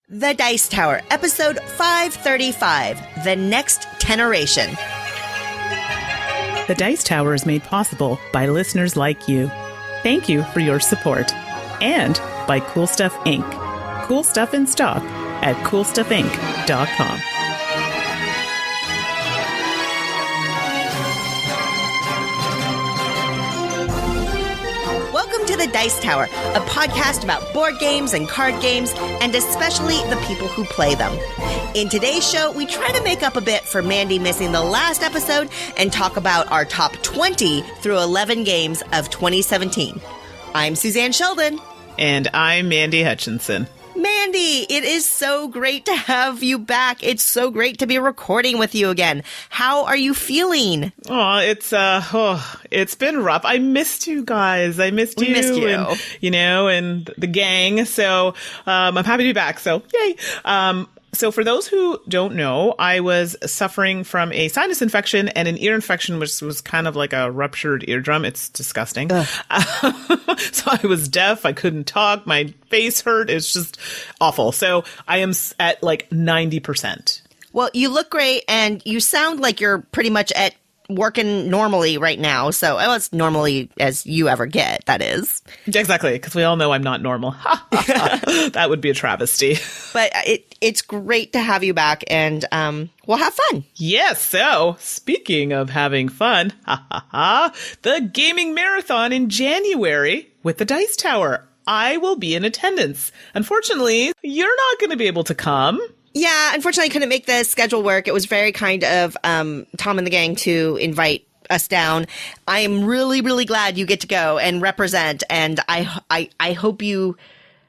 The Dice Tower, episode 535, The Next Teneration. The Dice Tower is made possible by listeners like you. Thank you for your support. And by Cool Stuff Inc. Cool stuff in stock at coolstuffinc.com. Welcome to The Dice Tower, a podcast about board games and card games, and especially the people who play them. In today's show, we try to make up a bit for Mandi missing the last episode and talk about our top 20 through 11 games of 2017. I'm Suzanne Sheldon. And I'm Mandi Hutchinson. Mandi, it is so great to have you back. It's so great to be recording with you again. How are you feeling? Oh, it's been rough. I missed you guys. I missed you. We missed you. And the gang. So, I'm happy to be back. So, yay. So for those who don't know, I was suffering from a sinus infection and an ear infection, which was kind of like a ruptured eardrum. It's disgusting. So I was deaf. I couldn't talk. My face hurt. It's just awful. So I am at like 90%. Well, you look great and you sound like you're pretty much at working normally right now. So as normally as you ever get, that is. Exactly, because we all know I'm not normal. That would be a travesty. But it's great to have you back, and we'll have fun. Yes, so speaking of having fun, the gaming marathon in January with the Dice Tower. I will be in attendance. Unfortunately, you're not going to be able to come. Yeah, unfortunately, I couldn't make the schedule work. It was very kind of Tom and the gang to invite us down. I am really, really glad you get to go and represent, and I hope you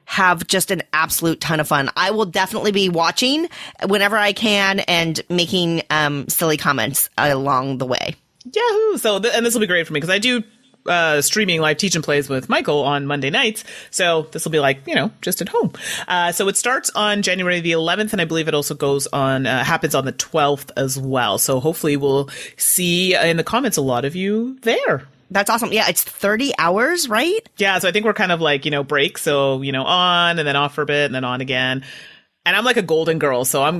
have just an absolute ton of fun. I will definitely be watching whenever I can and making silly comments along the way. Yahoo! So, and this will be great for me because I do streaming live teach and plays with Michael on Monday nights. So this will be like, just at home. So it starts on January the 11th, and I believe it also goes on, happens on the 12th as well. So hopefully we'll see in the comments a lot of you there. That's awesome. Yeah, it's 30 hours, right? Yeah, so I think we're kind of like, break. So, on and then off for a bit and then on again. And I'm like a golden girl, so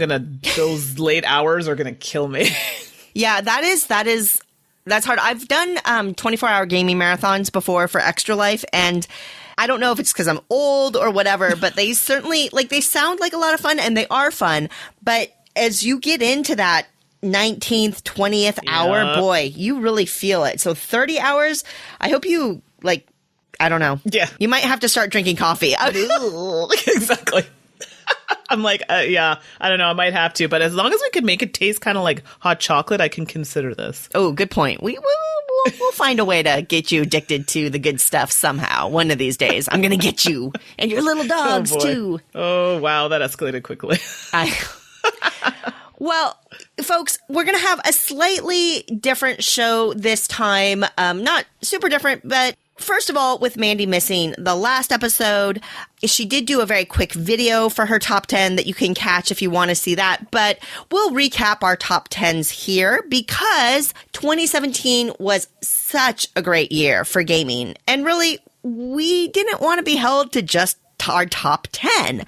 those late hours are going to kill me. Yeah, that's hard. I've done 24-hour gaming marathons before for Extra Life, and I don't know if it's because I'm old or whatever, but they certainly, they sound like a lot of fun, and they are fun. But as you get into that 19th, 20th hour, boy, you really feel it. So 30 hours, I hope you, I don't know. Yeah. You might have to start drinking coffee. Exactly. I'm like, yeah, I don't know. I might have to. But as long as we could make it taste kind of like hot chocolate, I can consider this. Oh, good point. We'll find a way to get you addicted to the good stuff somehow. One of these days. I'm going to get you and your little dogs, too. Oh, wow. That escalated quickly. Well, folks, we're going to have a slightly different show this time. Not super different, but first of all, with Mandi missing the last episode, she did do a very quick video for her top 10 that you can catch if you want to see that. But we'll recap our top 10s here because 2017 was such a great year for gaming. And really, we didn't want to be held to just our top 10.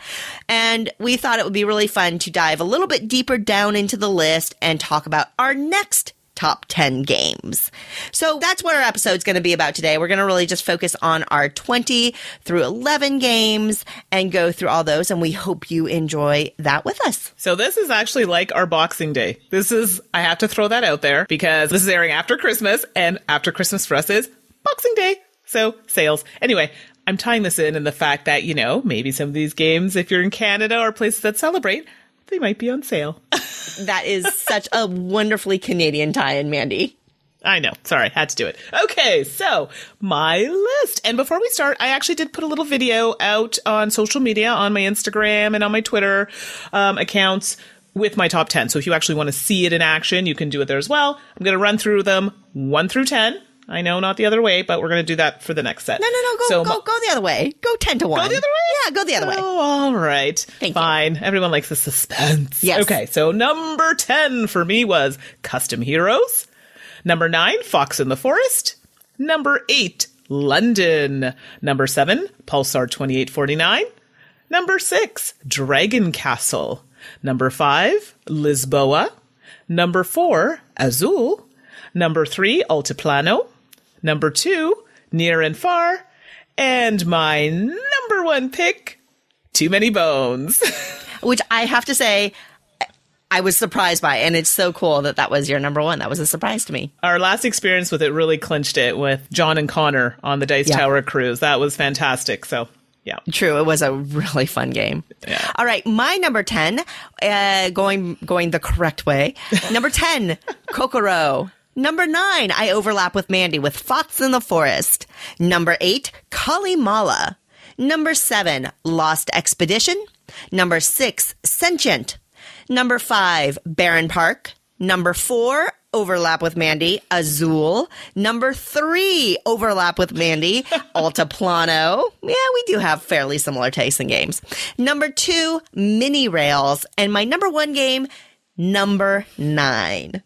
And we thought it would be really fun to dive a little bit deeper down into the list and talk about our next top 10 games. So that's what our episode's going to be about today. We're going to really just focus on our 20 through 11 games and go through all those, and we hope you enjoy that with us. So this is actually like our Boxing Day. I have to throw that out there because this is airing after Christmas, and after Christmas for us is Boxing Day. So sales. Anyway, I'm tying this in the fact that, maybe some of these games, if you're in Canada or places that celebrate, they might be on sale. That is such a wonderfully Canadian tie-in, Mandi. I know. Sorry, had to do it. Okay, so my list. And before we start, I actually did put a little video out on social media, on my Instagram and on my Twitter accounts with my top 10. So if you actually want to see it in action, you can do it there as well. I'm going to run through them 1 through 10. I know, not the other way, but we're going to do that for the next set. No, go the other way. Go 10 to 1. Go the other way? Yeah, go the other way. Oh, all right. Fine. Everyone likes the suspense. Yes. Okay, so number 10 for me was Custom Heroes. Number 9, Fox in the Forest. Number 8, London. Number 7, Pulsar 2849. Number 6, Dragon Castle. Number 5, Lisboa. Number 4, Azul. Number 3, Altiplano. Number 2, Near and Far. And my number 1 pick, Too Many Bones. Which I have to say, I was surprised by, and it's so cool that that was your number 1. That was a surprise to me. Our last experience with it really clinched it with John and Connor on the Dice Tower cruise. That was fantastic. So, yeah. True. It was a really fun game. Yeah. All right. My number 10, going the correct way. Number 10, Kokoro. Number 9, I overlap with Mandy with Fox in the Forest. Number 8, Kalimala. Number 7, Lost Expedition. Number 6, Sentient. Number 5, Barren Park. Number 4, overlap with Mandy, Azul. Number 3, overlap with Mandy, Altiplano. Yeah, we do have fairly similar tastes in games. Number 2, Mini Rails. And my number 1 game, number 9.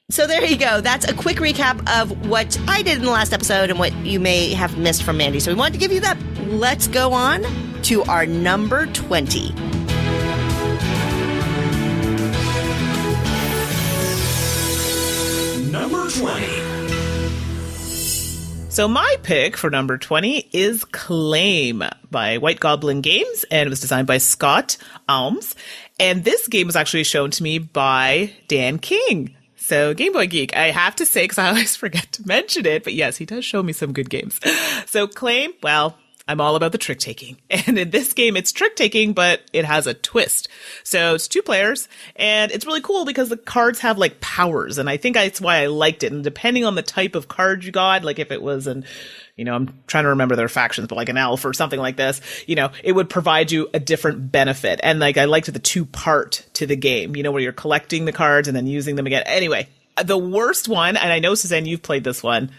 So there you go. That's a quick recap of what I did in the last episode and what you may have missed from Mandy. So we wanted to give you that. Let's go on to our number 20. Number 20. So my pick for number 20 is Claim by White Goblin Games, and it was designed by Scott Alms. And this game was actually shown to me by Dan King. So Game Boy Geek, I have to say, because I always forget to mention it, but yes, he does show me some good games. So Claim, well, I'm all about the trick taking. And in this game, it's trick taking, but it has a twist. So it's 2 players, and it's really cool because the cards have like powers. And I think that's why I liked it. And depending on the type of card you got, like if it was an, I'm trying to remember their factions, but like an elf or something like this, it would provide you a different benefit. And like, I liked the 2-part to the game, where you're collecting the cards and then using them again. Anyway, the worst one, and I know, Suzanne, you've played this one.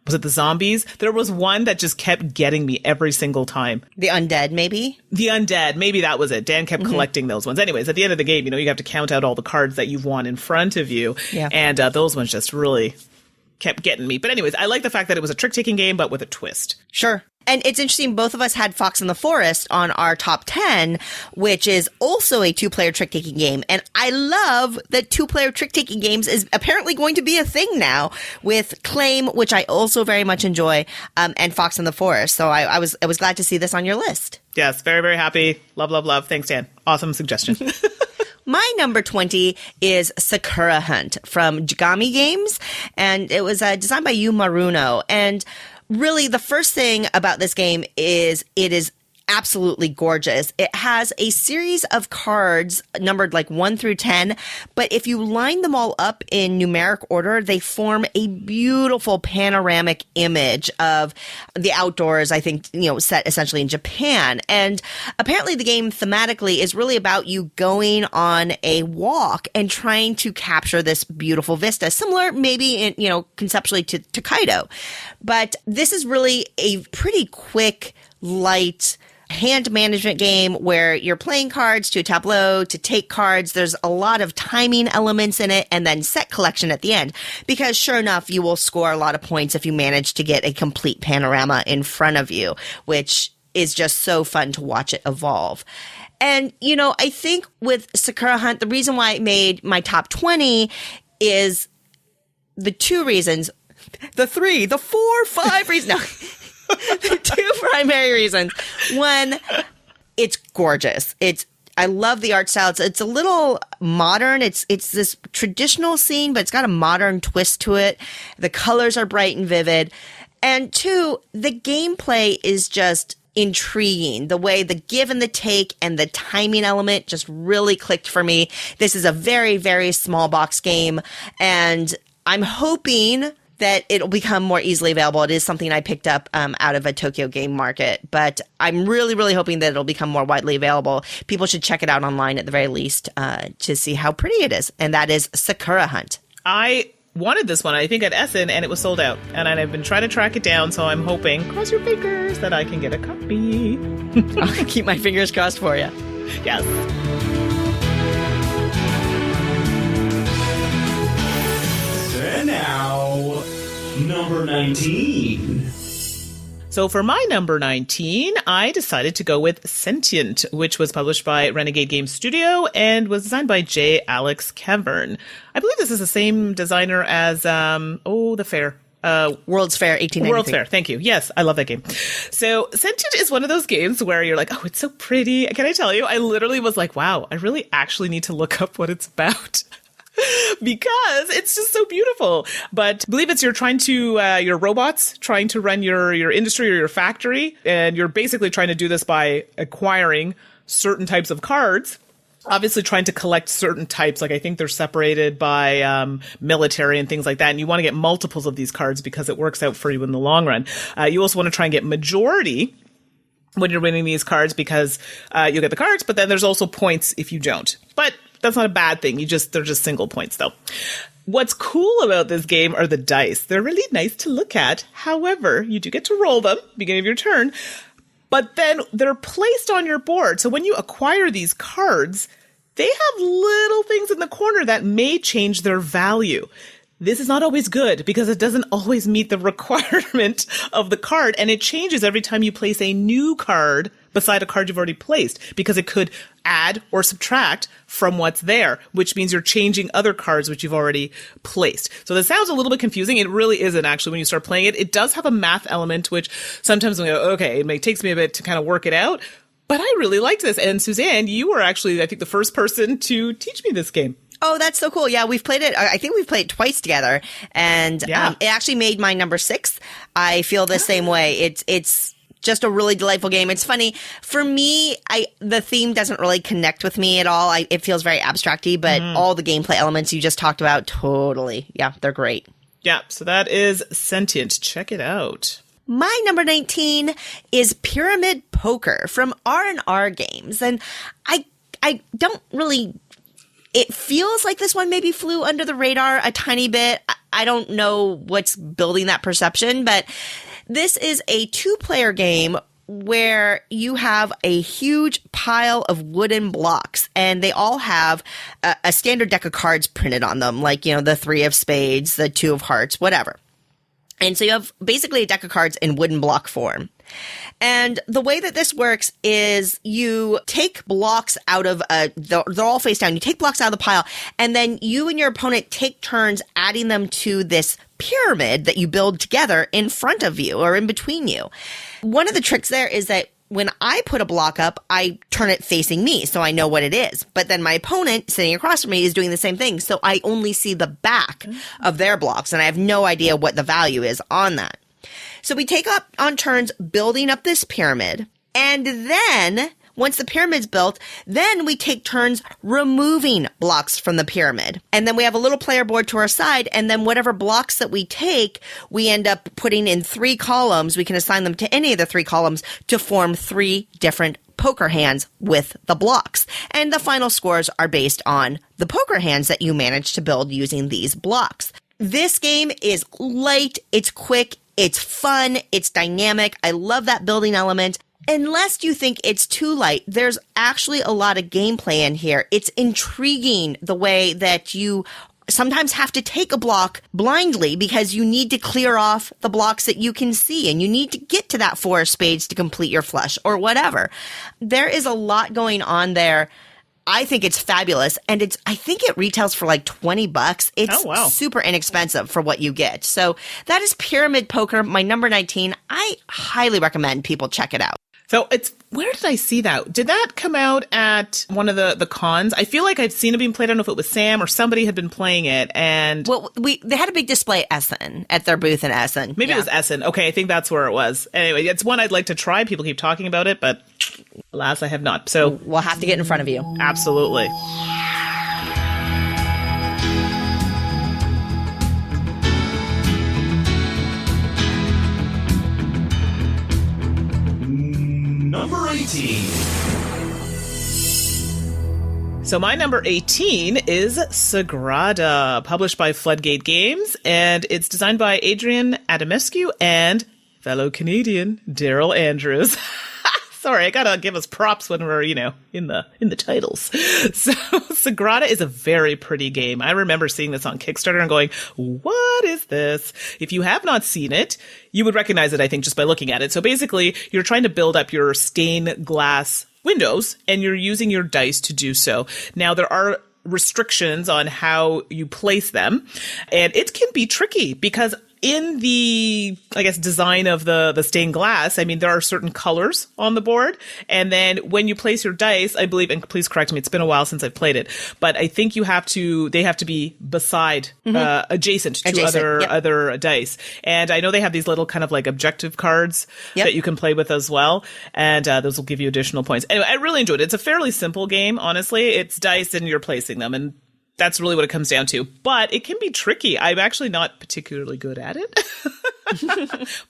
Was it the zombies? There was one that just kept getting me every single time. The undead, maybe? The undead. Maybe that was it. Dan kept collecting those ones. Anyways, at the end of the game, you have to count out all the cards that you've won in front of you. Yeah. And those ones just really kept getting me. But anyways, I like the fact that it was a trick-taking game, but with a twist. Sure. And it's interesting, both of us had Fox in the Forest on our top 10, which is also a 2-player trick-taking game. And I love that 2-player trick-taking games is apparently going to be a thing now with Claim, which I also very much enjoy, and Fox in the Forest. So I was glad to see this on your list. Yes, very, very happy. Love, love, love. Thanks, Dan. Awesome suggestion. My number 20 is Sakura Hunt from Jigami Games, and it was designed by Yu Maruno. And really, the first thing about this game is it is absolutely gorgeous. It has a series of cards numbered like 1 through 10, but if you line them all up in numeric order, they form a beautiful panoramic image of the outdoors, I think, set essentially in Japan. And apparently the game thematically is really about you going on a walk and trying to capture this beautiful vista, similar maybe in, conceptually to Kaido. But this is really a pretty quick, light hand management game where you're playing cards to a tableau, to take cards. There's a lot of timing elements in it, and then set collection at the end. Because sure enough, you will score a lot of points if you manage to get a complete panorama in front of you, which is just so fun to watch it evolve. And, I think with Sakura Hunt, the reason why it made my top 20 is the 2 reasons. The 3, the 4, 5 reasons. No. The 2 primary reasons. One, it's gorgeous. I love the art style. It's a little modern. It's this traditional scene, but it's got a modern twist to it. The colors are bright and vivid. And 2, the gameplay is just intriguing. The way the give and the take and the timing element just really clicked for me. This is a very, very small box game, and I'm hoping that it'll become more easily available. It is something I picked up out of a Tokyo Game Market, but I'm really, really hoping that it'll become more widely available. People should check it out online at the very least to see how pretty it is, and that is Sakura Hunt. I wanted this one, I think, at Essen, and it was sold out. And I've been trying to track it down, so I'm hoping, cross your fingers, that I can get a copy. I'll keep my fingers crossed for you. Yes. And now, number 19. So for my number 19, I decided to go with Sentient, which was published by Renegade Games Studio and was designed by J. Alex Cavern. I believe this is the same designer as, the Fair. World's Fair 1893. World's Fair, thank you. Yes, I love that game. So Sentient is one of those games where you're like, oh, it's so pretty. Can I tell you? I literally was like, wow, I really actually need to look up what it's about. Because it's just so beautiful. But I believe you're trying to, your robots trying to run your industry or your factory. And you're basically trying to do this by acquiring certain types of cards. Obviously trying to collect certain types. Like I think they're separated by military and things like that. And you want to get multiples of these cards because it works out for you in the long run. You also want to try and get majority when you're winning these cards because you'll get the cards. But then there's also points if you don't. But that's not a bad thing. They're just single points though. What's cool about this game are the dice. They're really nice to look at. However, you do get to roll them beginning of your turn, but then they're placed on your board. So when you acquire these cards, they have little things in the corner that may change their value. This is not always good because it doesn't always meet the requirement of the card, and it changes every time you place a new card beside a card you've already placed because it could add or subtract from what's there, which means you're changing other cards which you've already placed. So this sounds a little bit confusing. It really isn't actually when you start playing it. It does have a math element, which sometimes we go, okay, it takes me a bit to kind of work it out. But I really liked this. And Suzanne, you were actually, I think, the first person to teach me this game. Oh, that's so cool. Yeah, we've played it. I think we've played it twice together. And it actually made my number 6. I feel the same way. It's just a really delightful game. It's funny. For me, the theme doesn't really connect with me at all. It feels very abstract-y, but all the gameplay elements you just talked about, totally. Yeah, they're great. Yeah, so that is Sentient. Check it out. My number 19 is Pyramid Poker from R&R Games. And I don't really... It feels like this one maybe flew under the radar a tiny bit. I don't know what's building that perception, but this is a 2-player game where you have a huge pile of wooden blocks, and they all have a standard deck of cards printed on them, like, the 3 of spades, the 2 of hearts, whatever. And so you have basically a deck of cards in wooden block form. And the way that this works is you take blocks out of they're all face down. You take blocks out of the pile, and then you and your opponent take turns adding them to this pyramid that you build together in front of you or in between you. One of the tricks there is that when I put a block up, I turn it facing me, so I know what it is. But then my opponent sitting across from me is doing the same thing, so I only see the back of their blocks, and I have no idea what the value is on that. So we take up on turns building up this pyramid, and then once the pyramid's built, then we take turns removing blocks from the pyramid. And then we have a little player board to our side, and then whatever blocks that we take, we end up putting in 3 columns. We can assign them to any of the 3 columns to form 3 different poker hands with the blocks. And the final scores are based on the poker hands that you managed to build using these blocks. This game is light, it's quick, it's fun, it's dynamic. I love that building element. Unless you think it's too light, there's actually a lot of gameplay in here. It's intriguing the way that you sometimes have to take a block blindly because you need to clear off the blocks that you can see, and you need to get to that 4 of spades to complete your flush or whatever. There is a lot going on there. I think it's fabulous, and I think it retails for like $20. It's super inexpensive for what you get. So that is Pyramid Poker, my number 19. I highly recommend people check it out. So where did I see that? Did that come out at one of the cons? I feel like I've seen it being played. I don't know if it was Sam or somebody had been playing it. And well, they had a big display at Essen, at their booth in Essen. Maybe it was Essen. Okay, I think that's where it was. Anyway, it's one I'd like to try. People keep talking about it, but alas, I have not. So we'll have to get in front of you. Absolutely. Number 18. So my number 18 is Sagrada, published by Floodgate Games, and it's designed by Adrian Adamescu and fellow Canadian Daryl Andrews. Sorry, I gotta give us props when we're, in the titles. So Sagrada is a very pretty game. I remember seeing this on Kickstarter and going, what is this? If you have not seen it, you would recognize it, I think, just by looking at it. So basically, you're trying to build up your stained glass windows, and you're using your dice to do so. Now, there are restrictions on how you place them, and it can be tricky because in the, I guess, design of the stained glass, I mean, there are certain colors on the board. And then when you place your dice, I believe, and please correct me, it's been a while since I've played it, but I think they have to be beside, adjacent to other dice. And I know they have these little kind of like objective cards that you can play with as well. And those will give you additional points. Anyway, I really enjoyed it. It's a fairly simple game, honestly. It's dice and you're placing them. And that's really what it comes down to. But it can be tricky. I'm actually not particularly good at it.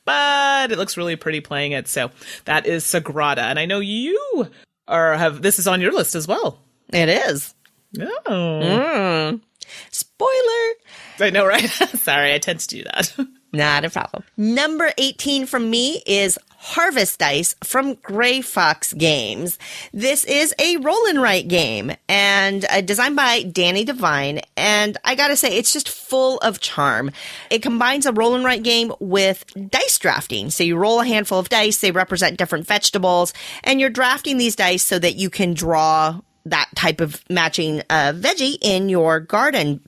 But it looks really pretty playing it. So that is Sagrada. And I know you this is on your list as well. It is. Oh. Spoiler. I know, right? Sorry, I tend to do that. Not a problem. Number 18 from me is Harvest Dice from Gray Fox Games. This is a roll and write game and designed by Danny Devine. And I gotta say, it's just full of charm. It combines a roll and write game with dice drafting. So you roll a handful of dice, they represent different vegetables, and you're drafting these dice so that you can draw that type of matching veggie in your garden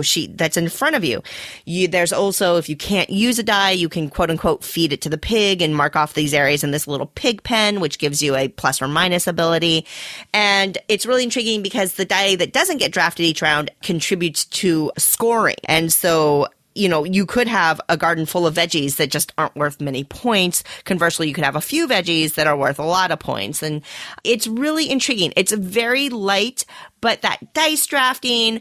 sheet that's in front of you. There's also, if you can't use a die, you can quote unquote feed it to the pig and mark off these areas in this little pig pen, which gives you a plus or minus ability. And it's really intriguing because the die that doesn't get drafted each round contributes to scoring. And so you could have a garden full of veggies that just aren't worth many points. Conversely, you could have a few veggies that are worth a lot of points. And it's really intriguing. It's very light, but that dice drafting,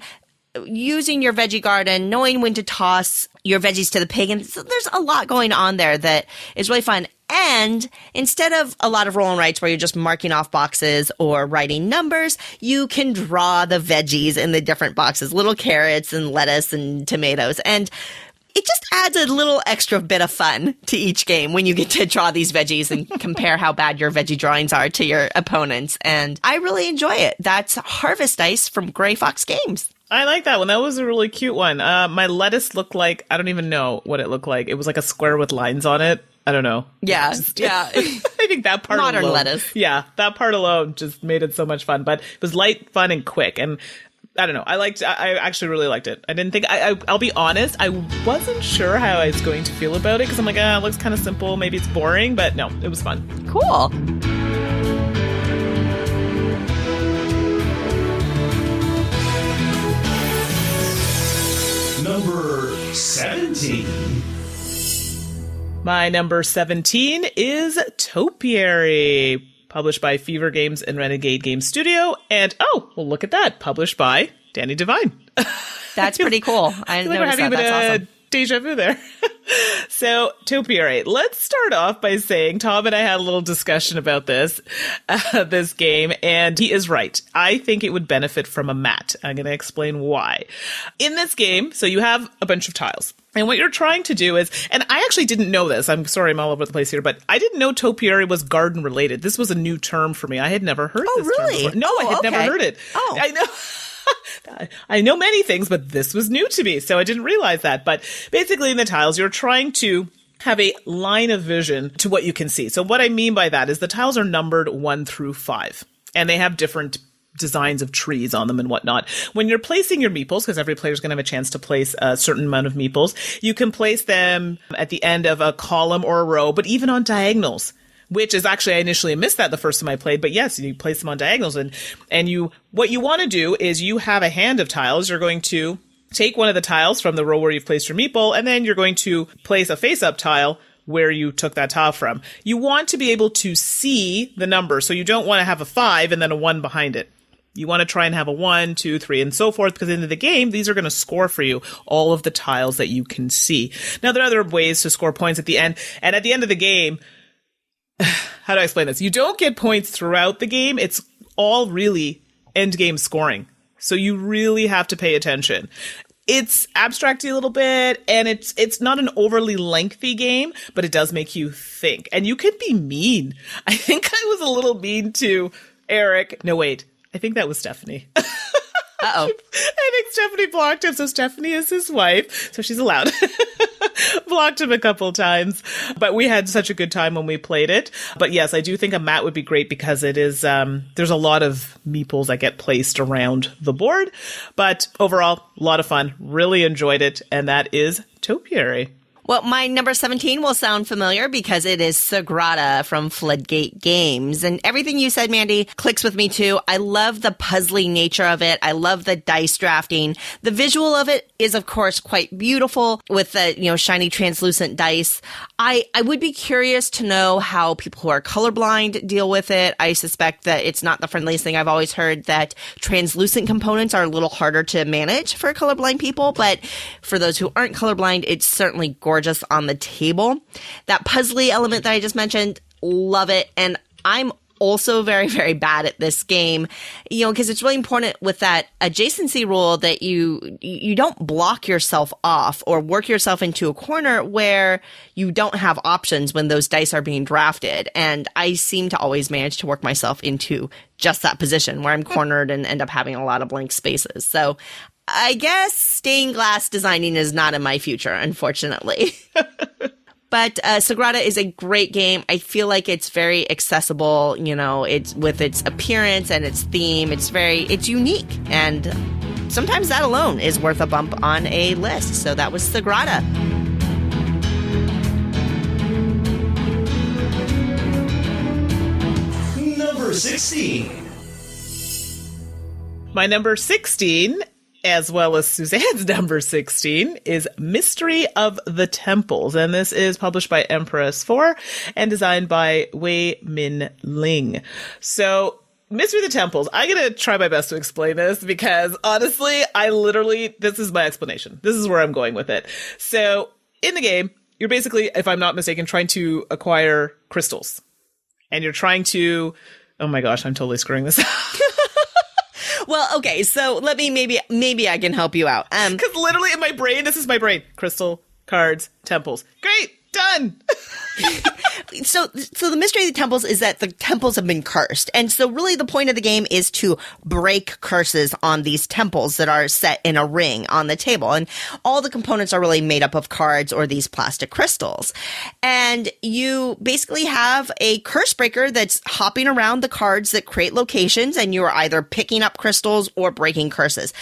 using your veggie garden, knowing when to toss your veggies to the pig. And so there's a lot going on there that is really fun. And instead of a lot of roll and writes where you're just marking off boxes or writing numbers, you can draw the veggies in the different boxes, little carrots and lettuce and tomatoes. And it just adds a little extra bit of fun to each game when you get to draw these veggies and compare how bad your veggie drawings are to your opponents. And I really enjoy it. That's Harvest Dice from Gray Fox Games. I like that one. That was a really cute one. My lettuce looked like, I don't even know what it looked like. It was like a square with lines on it. I don't know. Yeah. I think that part Modern alone, lettuce. Yeah, that part alone just made it so much fun. But it was light, fun, and quick. And I don't know. I actually really liked it. I didn't think, I'll be honest, I wasn't sure how I was going to feel about it because I'm like, it looks kind of simple. Maybe it's boring, but no, it was fun. Cool. Number 17. My number 17 is Topiary, published by Fever Games and Renegade Games Studio. And, look at that, published by Danny Devine. That's pretty cool. I feel like we're having That's awesome. Deja vu there. So, Topiary. Let's start off by saying Tom and I had a little discussion about this game, and he is right. I think it would benefit from a mat. I'm going to explain why. In this game, so you have a bunch of tiles. And what you're trying to do is, and I actually didn't know this. I'm sorry, I'm all over the place here, but I didn't know topiary was garden related. This was a new term for me. I had never heard this really? term before. No, I had never heard it. Oh. I know. I know many things, but this was new to me, so I didn't realize that. But basically in the tiles, you're trying to have a line of vision to what you can see. So what I mean by that is the tiles are numbered 1 through 5, and they have different designs of trees on them and whatnot. When you're placing your meeples, because every player's going to have a chance to place a certain amount of meeples, you can place them at the end of a column or a row, but even on diagonals. Which is actually, I initially missed that the first time I played, but yes, you place them on diagonals, and what you want to do is you have a hand of tiles. You're going to take one of the tiles from the row where you've placed your meeple, and then you're going to place a face-up tile where you took that tile from. You want to be able to see the number, so you don't want to have a 5 and then a 1 behind it. You want to try and have a 1, 2, 3, and so forth, because at the end of the game, these are going to score for you all of the tiles that you can see. Now, there are other ways to score points at the end, and at the end of the game, how do I explain this? You don't get points throughout the game. It's all really end game scoring. So you really have to pay attention. It's abstracty a little bit, and it's not an overly lengthy game, but it does make you think. And you can be mean. I think I was a little mean to Eric. No, wait. I think that was Stephanie. Uh-oh. I think Stephanie blocked him. So Stephanie is his wife, so she's allowed. Blocked him a couple times, but we had such a good time when we played it. But yes, I do think a mat would be great because it is, there's a lot of meeples that get placed around the board. But overall, a lot of fun. Really enjoyed it. And that is Topiary. Well, my number 17 will sound familiar because it is Sagrada from Floodgate Games. And everything you said, Mandi, clicks with me too. I love the puzzly nature of it. I love the dice drafting. The visual of it is, of course, quite beautiful with the, shiny translucent dice. I would be curious to know how people who are colorblind deal with it. I suspect that it's not the friendliest thing. I've always heard that translucent components are a little harder to manage for colorblind people, but for those who aren't colorblind, it's certainly gorgeous on the table. That puzzly element that I just mentioned, love it. And I'm also very, very bad at this game, because it's really important with that adjacency rule that you don't block yourself off or work yourself into a corner where you don't have options when those dice are being drafted. And I seem to always manage to work myself into just that position where I'm cornered and end up having a lot of blank spaces. So I guess stained glass designing is not in my future, unfortunately. But Sagrada is a great game. I feel like it's very accessible, it's with its appearance and its theme. It's unique. And sometimes that alone is worth a bump on a list. So that was Sagrada. Number 16. My number 16, as well as Suzanne's number 16, is Mystery of the Temples. And this is published by Empress 4 and designed by Wei Min Ling. So Mystery of the Temples, I'm going to try my best to explain this because honestly, this is my explanation. This is where I'm going with it. So in the game, you're basically, if I'm not mistaken, trying to acquire crystals. And you're trying to, oh my gosh, I'm totally screwing this up. Well, okay, so let me, maybe I can help you out. Because literally in my brain, this is my brain. Crystal, cards, temples. Great, done. So the mystery of the temples is that the temples have been cursed. And so really the point of the game is to break curses on these temples that are set in a ring on the table. And all the components are really made up of cards or these plastic crystals. And you basically have a curse breaker that's hopping around the cards that create locations, and you're either picking up crystals or breaking curses.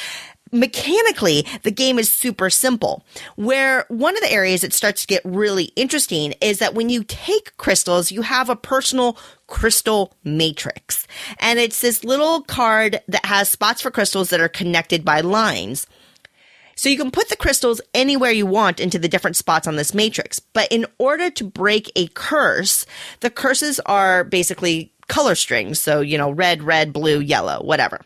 Mechanically, the game is super simple. Where one of the areas it starts to get really interesting is that when you take crystals, you have a personal crystal matrix. And it's this little card that has spots for crystals that are connected by lines. So you can put the crystals anywhere you want into the different spots on this matrix. But in order to break a curse, the curses are basically color strings. So, red, blue, yellow, whatever.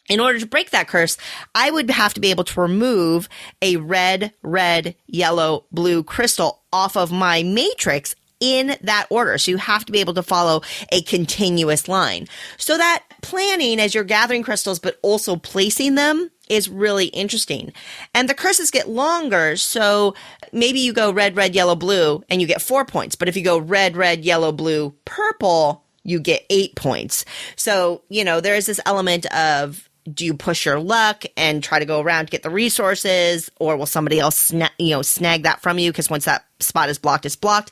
In order to break that curse, I would have to be able to remove a red, yellow, blue crystal off of my matrix in that order. So you have to be able to follow a continuous line. So that planning as you're gathering crystals, but also placing them is really interesting. And the curses get longer. So maybe you go red, yellow, blue, and you get 4 points. But if you go red, yellow, blue, purple, you get 8 points. So, there is this element of, do you push your luck and try to go around to get the resources, or will somebody else snag that from you? Because once that spot is blocked, it's blocked.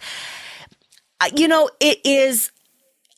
It is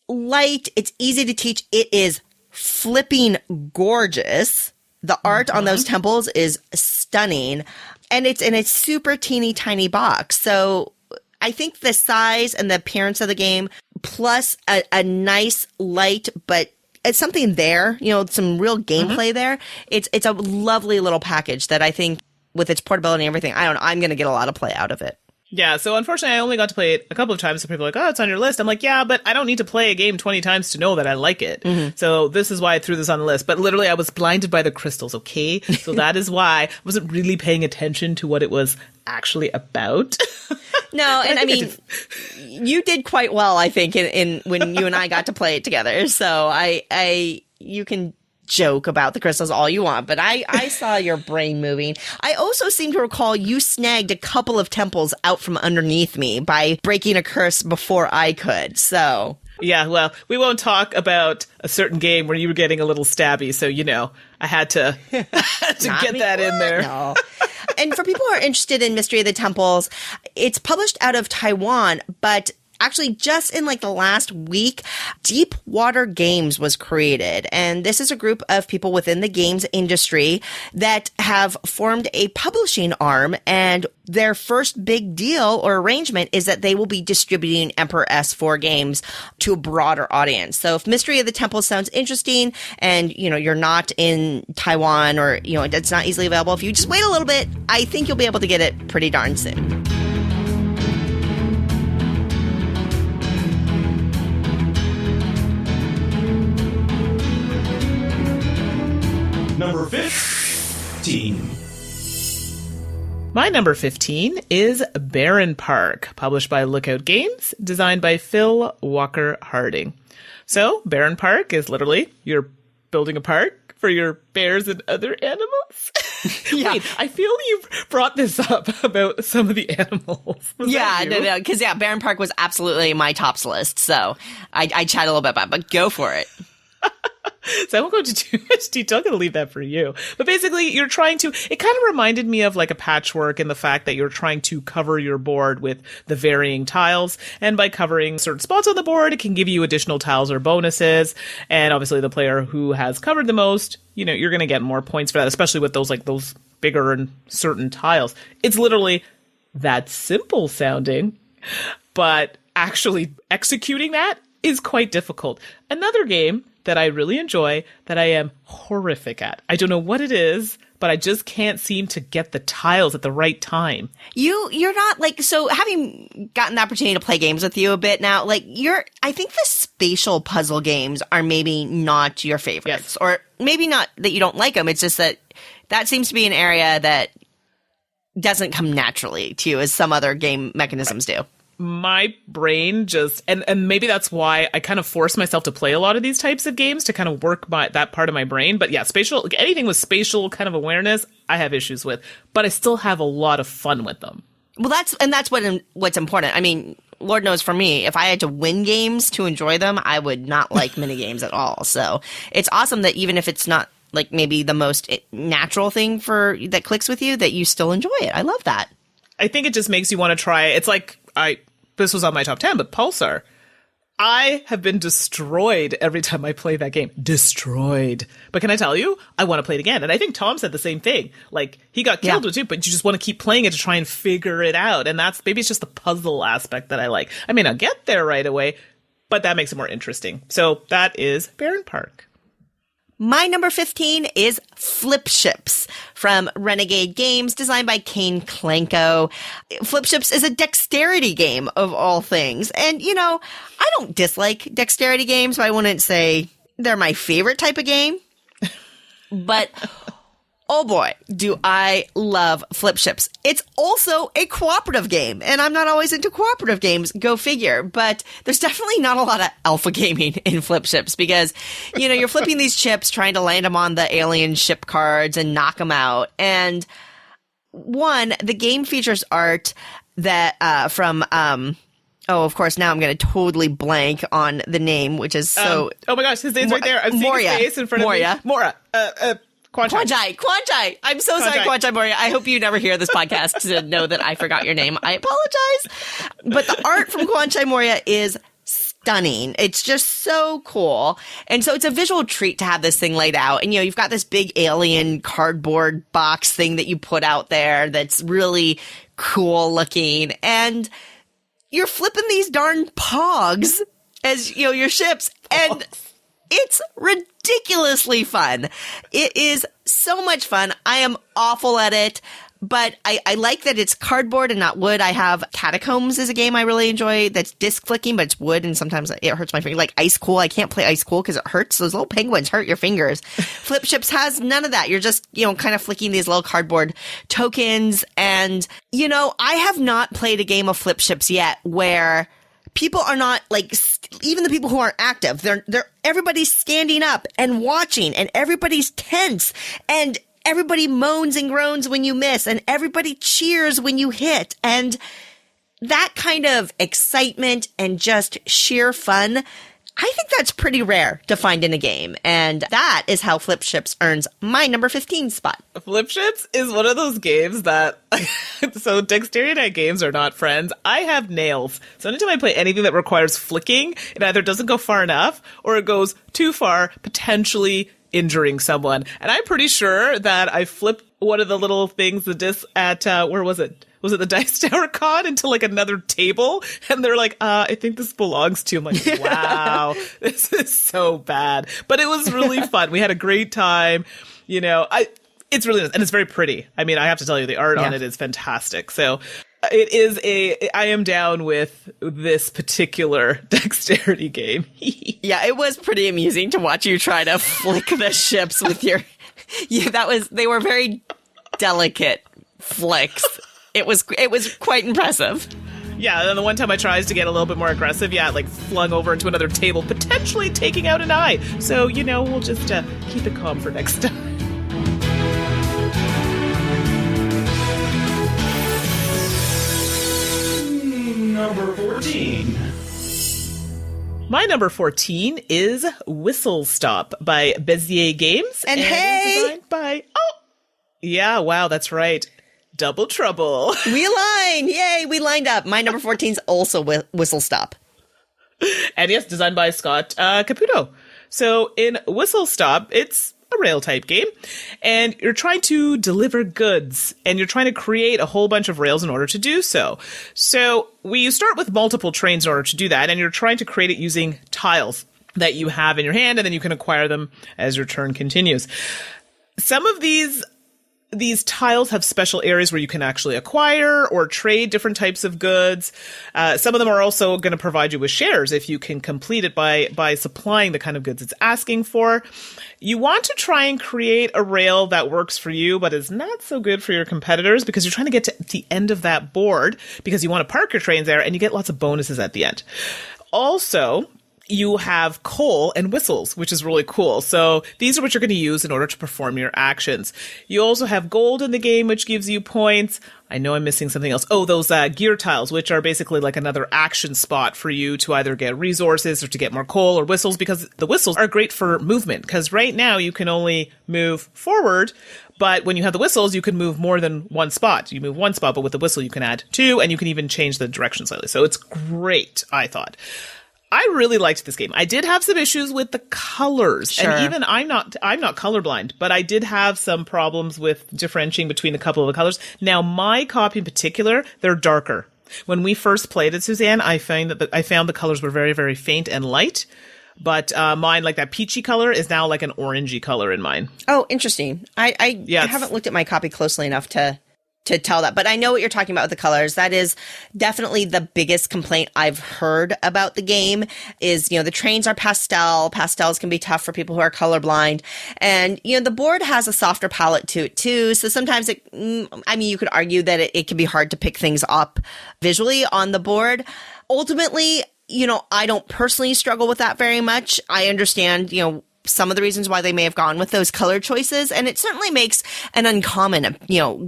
light. It's easy to teach. It is flipping gorgeous. The art on those temples is stunning, and it's in a super teeny tiny box. So I think the size and the appearance of the game, plus a nice light, but it's something there, some real gameplay there. It's a lovely little package that I think with its portability and everything, I'm going to get a lot of play out of it. Yeah, so unfortunately, I only got to play it a couple of times. So people are like, oh, it's on your list. I'm like, yeah, but I don't need to play a game 20 times to know that I like it. Mm-hmm. So this is why I threw this on the list. But literally, I was blinded by the crystals, okay? So that is why I wasn't really paying attention to what it was actually about. No, and I mean, you did quite well, I think, in when you and I got to play it together. So you can joke about the crystals all you want, but I saw your brain moving. I also seem to recall you snagged a couple of temples out from underneath me by breaking a curse before I could. So yeah, well, we won't talk about a certain game where you were getting a little stabby, so I had to get that in there. No. And for people who are interested in Mystery of the Temples, it's published out of Taiwan, but actually, just in like the last week, Deep Water Games was created. And this is a group of people within the games industry that have formed a publishing arm. And their first big deal or arrangement is that they will be distributing Emperor S4 games to a broader audience. So if Mystery of the Temple sounds interesting and, you're not in Taiwan or, it's not easily available, if you just wait a little bit, I think you'll be able to get it pretty darn soon. Number 15. My number 15 is Barren Park, published by Lookout Games, designed by Phil Walker Harding. So, Barren Park is literally you're building a park for your bears and other animals. Yeah. Wait, I feel you brought this up about some of the animals. Yeah, no, because Barren Park was absolutely my tops list, so I chat a little bit about it, but go for it. So I won't go into too much detail. I'm going to leave that for you. But basically, it kind of reminded me of like a patchwork in the fact that you're trying to cover your board with the varying tiles. And by covering certain spots on the board, it can give you additional tiles or bonuses. And obviously, the player who has covered the most, you're going to get more points for that, especially with those bigger and certain tiles. It's literally that simple sounding, but actually executing that is quite difficult. Another game that I really enjoy that I am horrific at. I don't know what it is, but I just can't seem to get the tiles at the right time. You're not so having gotten the opportunity to play games with you a bit now, I think the spatial puzzle games are maybe not your favorites. Yes. Or maybe not that you don't like them. It's just that seems to be an area that doesn't come naturally to you as some other game mechanisms do. My brain just, and maybe that's why I kind of force myself to play a lot of these types of games to kind of work that part of my brain. But yeah, anything with spatial kind of awareness, I have issues with, but I still have a lot of fun with them. Well, that's what's important. I mean, Lord knows for me, if I had to win games to enjoy them, I would not like mini games at all. So it's awesome that even if it's not maybe the most natural thing that clicks with you, that you still enjoy it. I love that. I think it just makes you want to try it. It's like this was on my top 10, but Pulsar. I have been destroyed every time I play that game. Destroyed. But can I tell you, I want to play it again. And I think Tom said the same thing. He got killed with it too, but you just want to keep playing it to try and figure it out. And maybe it's just the puzzle aspect that I like. I may not get there right away, but that makes it more interesting. So that is Barren Park. My number 15 is Flip Ships from Renegade Games, designed by Kane Klenko. Flip Ships is a dexterity game of all things. And, I don't dislike dexterity games, but I wouldn't say they're my favorite type of game. But oh boy, do I love Flip Ships. It's also a cooperative game, and I'm not always into cooperative games, go figure. But there's definitely not a lot of alpha gaming in Flip Ships because, you're flipping these chips, trying to land them on the alien ship cards and knock them out. And the game features art that from of course, now I'm going to totally blank on the name, which is so... oh my gosh, his name's right there. I'm seeing his face in front of me. Mora. Quanchai. I'm so sorry, Quanchai Moria. I hope you never hear this podcast to know that I forgot your name. I apologize. But the art from Quanchai Moria is stunning. It's just so cool. And so it's a visual treat to have this thing laid out. And, you've got this big alien cardboard box thing that you put out there that's really cool looking. And you're flipping these darn pogs as, your ships. And it's ridiculously fun. It is so much fun. I am awful at it, but I like that it's cardboard and not wood. I have Catacombs is a game I really enjoy that's disc flicking, but it's wood and sometimes it hurts my finger. Like Ice Cool, I can't play Ice Cool because it hurts. Those little penguins hurt your fingers. Flip Ships has none of that. You're just, kind of flicking these little cardboard tokens. And, I have not played a game of Flip Ships yet where people are not even the people who aren't active, everybody's standing up and watching, and everybody's tense, and everybody moans and groans when you miss, and everybody cheers when you hit. And that kind of excitement and just sheer fun, I think that's pretty rare to find in a game. And that is how Flip Ships earns my number 15 spot. Flip Ships is one of those games that, so dexterity night games are not friends. I have nails. So anytime I play anything that requires flicking, it either doesn't go far enough or it goes too far, potentially injuring someone. And I'm pretty sure that I flipped one of the little things, the disc at, where was it? Was it the Dice Tower Con into like another table? And they're like, I think this belongs to you. I'm like, wow, this is so bad. But it was really fun. We had a great time. You know, it's really nice. And it's very pretty. I mean, I have to tell you, the art on it is fantastic. So I am down with this particular dexterity game. Yeah, it was pretty amusing to watch you try to flick the ships with your, they were very delicate flicks. It was quite impressive. Yeah, and then the one time I tries to get a little bit more aggressive, like flung over into another table, potentially taking out an eye. So, we'll just keep it calm for next time. Number 14. My number 14 is Whistle Stop by Bezier Games. And hey! Designed by, yeah, wow, that's right. Double Trouble. We align! Yay, we lined up. My number 14 is also Whistle Stop. And yes, designed by Scott Caputo. So in Whistle Stop, it's a rail type game, and you're trying to deliver goods, and you're trying to create a whole bunch of rails in order to do so. So you start with multiple trains in order to do that, and you're trying to create it using tiles that you have in your hand, and then you can acquire them as your turn continues. Some of these tiles have special areas where you can actually acquire or trade different types of goods. Some of them are also going to provide you with shares if you can complete it by supplying the kind of goods it's asking for. You want to try and create a rail that works for you, but is not so good for your competitors, because you're trying to get to the end of that board because you want to park your trains there and you get lots of bonuses at the end. Also, you have coal and whistles, which is really cool. So these are what you're going to use in order to perform your actions. You also have gold in the game, which gives you points. I know I'm missing something else. Oh, those gear tiles, which are basically like another action spot for you to either get resources or to get more coal or whistles, because the whistles are great for movement. Because right now you can only move forward, but when you have the whistles, you can move more than one spot. You move one spot, but with the whistle, you can add two, and you can even change the direction slightly. So it's great, I thought. I really liked this game. I did have some issues with the colors. Sure. And even I'm not colorblind, but I did have some problems with differentiating between a couple of the colors. Now, my copy in particular, they're darker. When we first played it, Suzanne, I found the colors were very, very faint and light. But mine, like that peachy color, is now like an orangey color in mine. Oh, interesting. I haven't looked at my copy closely enough to tell that, but I know what you're talking about with the colors. That is definitely the biggest complaint I've heard about the game is, the trains are pastel. Pastels can be tough for people who are colorblind. And, the board has a softer palette to it too. So sometimes you could argue that it can be hard to pick things up visually on the board. Ultimately, I don't personally struggle with that very much. I understand, some of the reasons why they may have gone with those color choices, and it certainly makes an uncommon,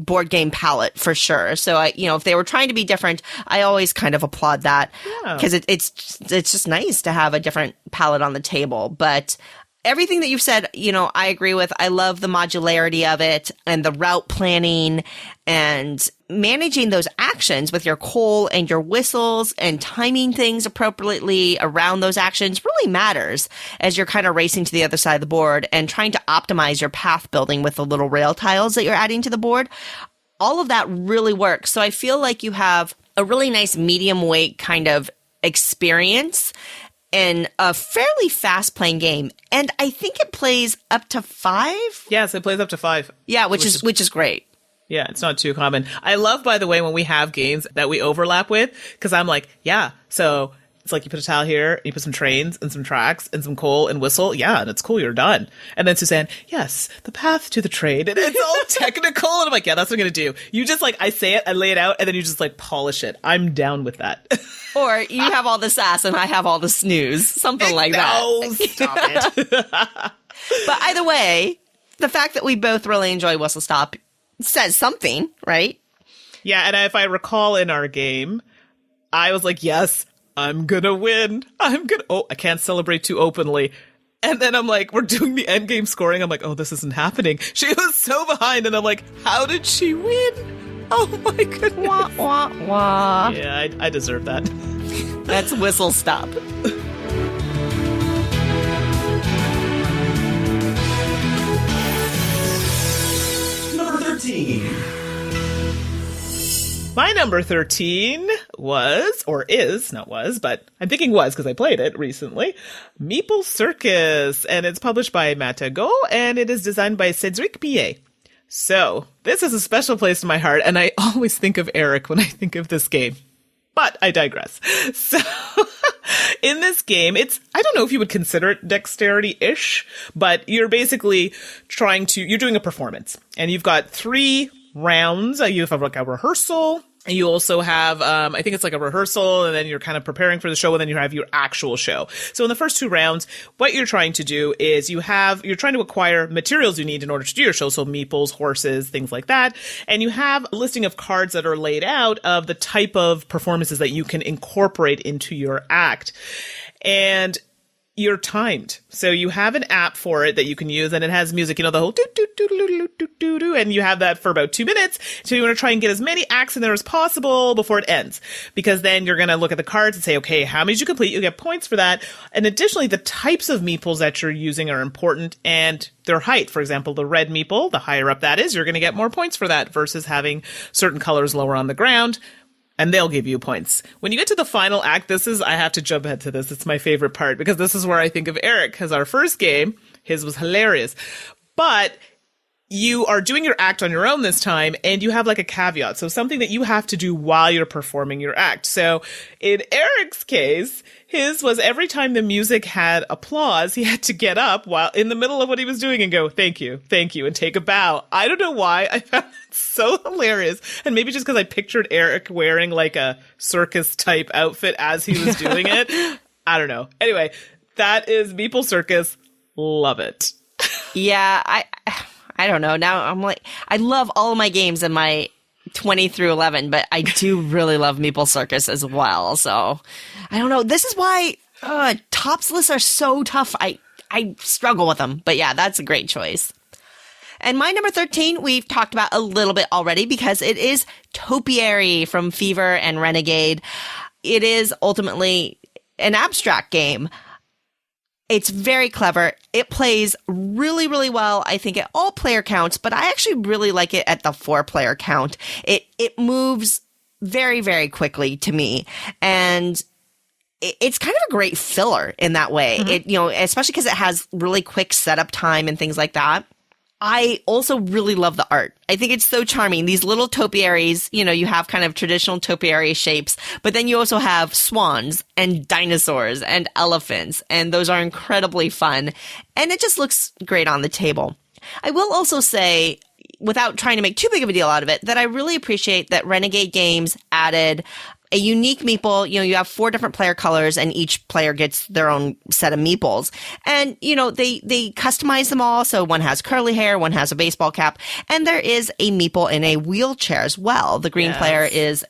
board game palette for sure. So if they were trying to be different, I always kind of applaud that, because it's just nice to have a different palette on the table. But everything that you've said, I agree with. I love the modularity of it and the route planning and managing those actions with your coal and your whistles and timing things appropriately around those actions really matters as you're kind of racing to the other side of the board and trying to optimize your path building with the little rail tiles that you're adding to the board. All of that really works. So I feel like you have a really nice medium weight kind of experience in a fairly fast playing game. And I think it plays up to 5. Yes, it plays up to 5. Yeah, which is great. Yeah, it's not too common. I love, by the way, when we have games that we overlap with, because I'm like, yeah, so It's like you put a tile here, you put some trains and some tracks and some coal and whistle. Yeah, and it's cool. You're done. And then Suzanne, yes, the path to the train. And it's all technical. And I'm like, yeah, that's what I'm going to do. You just like, I say it, I lay it out, and then you just like polish it. I'm down with that. Or you have all the sass and I have all the snooze. Something like that. Oh, stop it. But either way, the fact that we both really enjoy Whistle Stop says something, right? Yeah, and if I recall in our game, I was like, yes, I'm gonna win. Oh, I can't celebrate too openly. And then I'm like, we're doing the end game scoring. I'm like, oh, this isn't happening. She was so behind, and I'm like, how did she win? Oh my goodness. Wah, wah, wah. Yeah, I deserve that. That's Whistle Stop. Number 13. My number 13 was, or is, not was, but I'm thinking was because I played it recently, Meeple Circus, and it's published by Matago, and it is designed by Cédric Pillet. So, this is a special place in my heart, and I always think of Eric when I think of this game. But I digress. So, in this game, I don't know if you would consider it dexterity-ish, but you're basically you're doing a performance, and you've got 3 rounds. You have like a rehearsal, and you also have, I think it's like a rehearsal, and then you're kind of preparing for the show, and then you have your actual show. So in the first 2 rounds, what you're trying to do is you're trying to acquire materials you need in order to do your show. So meeples, horses, things like that. And you have a listing of cards that are laid out of the type of performances that you can incorporate into your act. And you're timed. So you have an app for it that you can use, and it has music, the whole do, and you have that for about 2 minutes. So you want to try and get as many acts in there as possible before it ends, because then you're going to look at the cards and say, okay, how many did you complete? You get points for that. And additionally, the types of meeples that you're using are important, and their height. For example, the red meeple, the higher up that is, you're going to get more points for that versus having certain colors lower on the ground. And they'll give you points. When you get to the final act, I have to jump ahead to this. It's my favorite part because this is where I think of Eric, because our first game, his was hilarious. But you are doing your act on your own this time, and you have like a caveat. So something that you have to do while you're performing your act. So in Eric's case, his was every time the music had applause, he had to get up while in the middle of what he was doing and go, thank you, and take a bow. I don't know why. I found that so hilarious. And maybe just because I pictured Eric wearing like a circus type outfit as he was doing it. I don't know. Anyway, that is Meeple Circus. Love it. Yeah, I don't know. Now I'm like, I love all of my games in my 20 through 11, but I do really love Meeple Circus as well. So I don't know. This is why tops lists are so tough. I struggle with them. But yeah, that's a great choice. And my number 13, we've talked about a little bit already because it is Topiary from Fever and Renegade. It is ultimately an abstract game. It's very clever. It plays really, really well, I think, at all player counts, but I actually really like it at the 4-player count. It moves very, very quickly to me. And it's kind of a great filler in that way. Mm-hmm. Especially because it has really quick setup time and things like that. I also really love the art. I think it's so charming. These little topiaries, you have kind of traditional topiary shapes, but then you also have swans and dinosaurs and elephants, and those are incredibly fun. And it just looks great on the table. I will also say, without trying to make too big of a deal out of it, that I really appreciate that Renegade Games added a unique meeple. You have 4 different player colors, and each player gets their own set of meeples. And, they customize them all. So one has curly hair, one has a baseball cap, and there is a meeple in a wheelchair as well. The green player is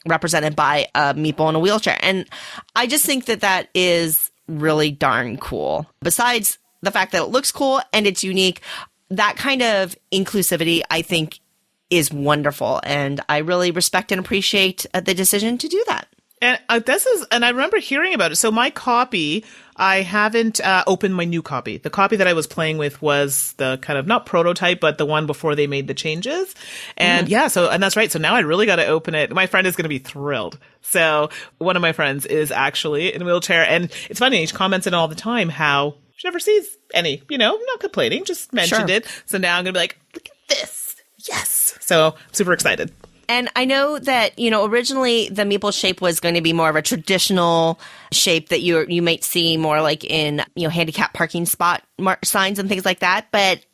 represented by a meeple in a wheelchair. And I just think that is really darn cool. Besides the fact that it looks cool and it's unique, that kind of inclusivity, I think, is wonderful, and I really respect and appreciate the decision to do that. And I remember hearing about it. So my copy, I haven't opened my new copy. The copy that I was playing with was the kind of not prototype, but the one before they made the changes. And and that's right. So now I really got to open it. My friend is going to be thrilled. So one of my friends is actually in a wheelchair, and it's funny. She comments it all the time how she never sees any. I'm not complaining, just mentioned it. So now I'm going to be like, look at this. Yes. So I'm super excited. And I know that, originally the meeple shape was going to be more of a traditional shape that you might see more like in, handicap parking spot signs and things like that. But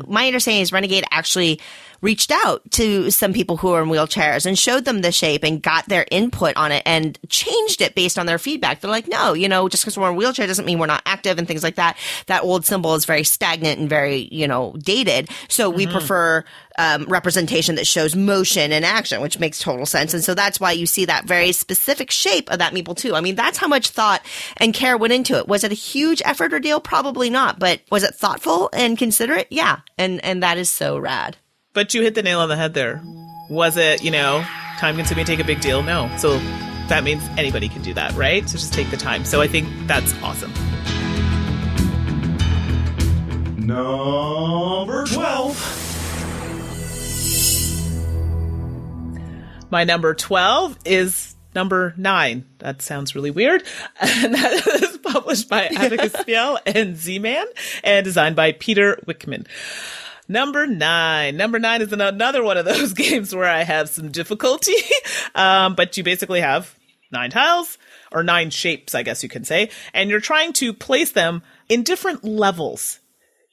my understanding is Renegade actually reached out to some people who are in wheelchairs and showed them the shape and got their input on it and changed it based on their feedback. They're like, no, just because we're in a wheelchair doesn't mean we're not active and things like that. That old symbol is very stagnant and very, dated. So we prefer representation that shows motion and action, which makes total sense. And so that's why you see that very specific shape of that meeple too. I mean, that's how much thought and care went into it. Was it a huge effort or deal? Probably not. But was it thoughtful and considerate? Yeah. And that is so rad. But you hit the nail on the head there. Was it, time consuming, take a big deal? No. So that means anybody can do that, right? So just take the time. So I think that's awesome. Number 12. My number 12 is number 9. That sounds really weird. And that is published by Abacus Spiel and Z-Man and designed by Peter Wickman. Number 9. Number 9 is another one of those games where I have some difficulty. But you basically have 9 tiles, or 9 shapes, I guess you can say, and you're trying to place them in different levels.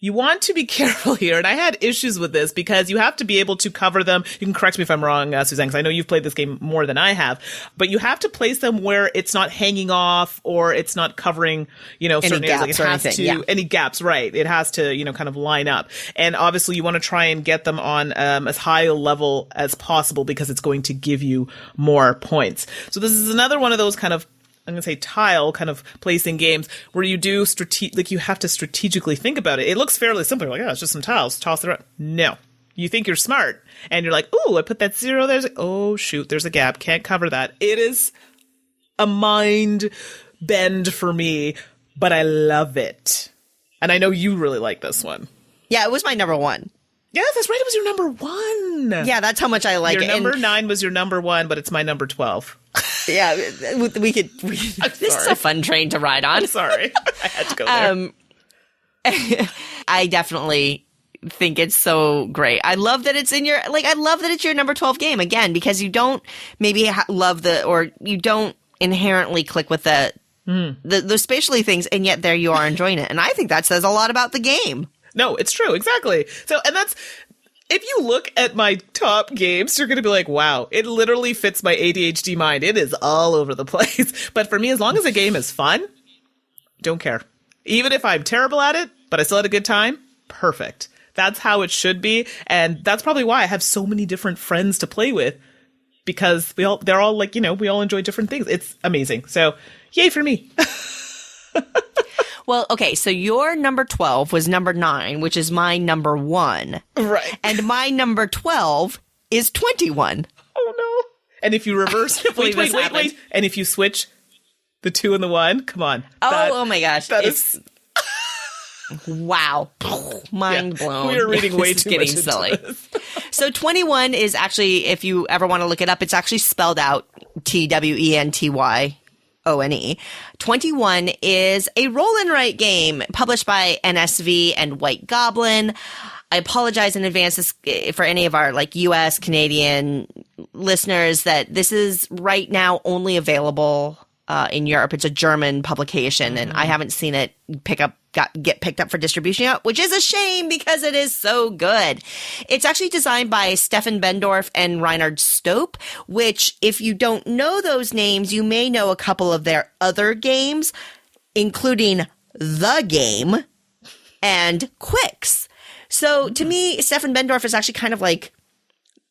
You want to be careful here, and I had issues with this because you have to be able to cover them. You can correct me if I'm wrong, Suzanne, because I know you've played this game more than I have. But you have to place them where it's not hanging off or it's not covering, certain areas. Like it has to, any gaps, right? It has to, kind of line up. And obviously, you want to try and get them on as high a level as possible because it's going to give you more points. So this is another one of those kind of, I'm going to say tile kind of placing games where you do you have to strategically think about it. It looks fairly simple. You're like, it's just some tiles, toss it around. No. You think you're smart and you're like, ooh, I put that 0 there. Oh, shoot, there's a gap. Can't cover that. It is a mind bend for me, but I love it. And I know you really like this one. Yeah, it was my number 1. Yeah, that's right. It was your number 1. Yeah, that's how much I like your it. Your number 9 was your number 1, but it's my number 12. Yeah, we could. This is a fun train to ride on. I'm sorry. I had to go there. I definitely think it's so great. I love that it's in your, I love that it's your number 12 game again, because you don't maybe love or you don't inherently click with the spatially things, and yet there you are enjoying it. And I think that says a lot about the game. No, it's true. Exactly. So, and that's, if you look at my top games, you're going to be like, wow, it literally fits my ADHD mind. It is all over the place. But for me, as long as a game is fun, don't care. Even if I'm terrible at it, but I still had a good time, perfect. That's how it should be. And that's probably why I have so many different friends to play with, because they're all like, we all enjoy different things. It's amazing. So yay for me. Well, okay, so your number 12 was number 9, which is my number 1. Right. And my number 12 is 21. Oh, no. And if you reverse, wait. And if you switch the 2 and the 1, come on. Oh my gosh. That is... Wow. Mind blown. We are reading way too much into silly. This. So 21 is actually, if you ever want to look it up, it's actually spelled out TWENTYONE. 21 is a roll and write game published by NSV and White Goblin. I apologize in advance for any of our US, Canadian listeners that this is right now only available in Europe. It's a German publication, and I haven't seen it get picked up for distribution yet, which is a shame because it is so good. It's actually designed by Stefan Bendorf and Reinhard Stope, which, if you don't know those names, you may know a couple of their other games, including The Game and Quicks. So to me, Stefan Bendorf is actually kind of like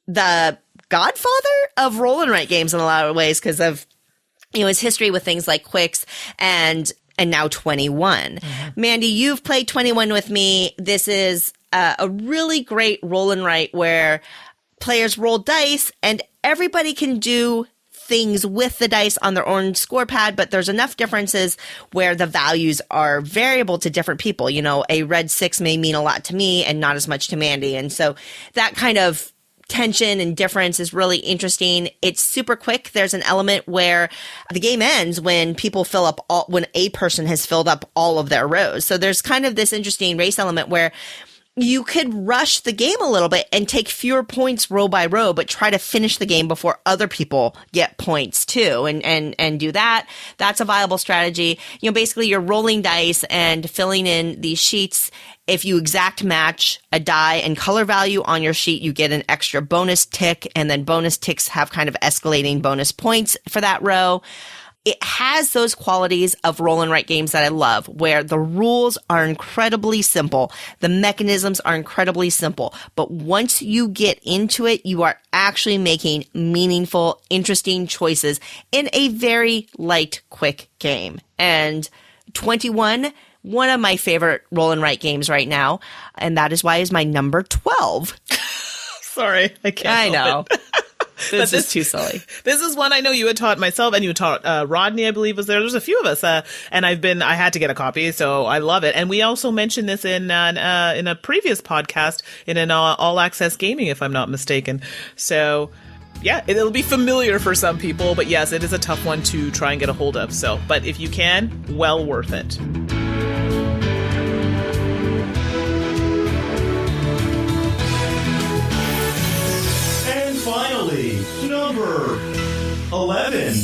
the godfather of roll and write games in a lot of ways because of his history with things like Quicks and now 21. Mm-hmm. Mandi, you've played 21 with me. This is a really great roll and write where players roll dice and everybody can do things with the dice on their own score pad, but there's enough differences where the values are variable to different people. A red 6 may mean a lot to me and not as much to Mandi. And so that kind of tension and difference is really interesting. It's super quick. There's an element where the game ends when people when a person has filled up all of their rows. So there's kind of this interesting race element where, you could rush the game a little bit and take fewer points row by row, but try to finish the game before other people get points too, and do that. That's a viable strategy. Basically you're rolling dice and filling in these sheets. If you exact match a die and color value on your sheet, you get an extra bonus tick, and then bonus ticks have kind of escalating bonus points for that row. It has those qualities of roll and write games that I love, where the rules are incredibly simple. The mechanisms are incredibly simple. But once you get into it, you are actually making meaningful, interesting choices in a very light, quick game. And 21, one of my favorite roll and write games right now. And that is why is my number 12. Sorry, I can't. I know. It. This is too silly. This is one I know you had taught myself, and you taught Rodney, I believe, was there. There's a few of us, and I had to get a copy, so I love it. And we also mentioned this in a previous podcast in an all access gaming, if I'm not mistaken. So yeah, it'll be familiar for some people, but yes, it is a tough one to try and get a hold of. So, but if you can, well worth it. Finally, number 11.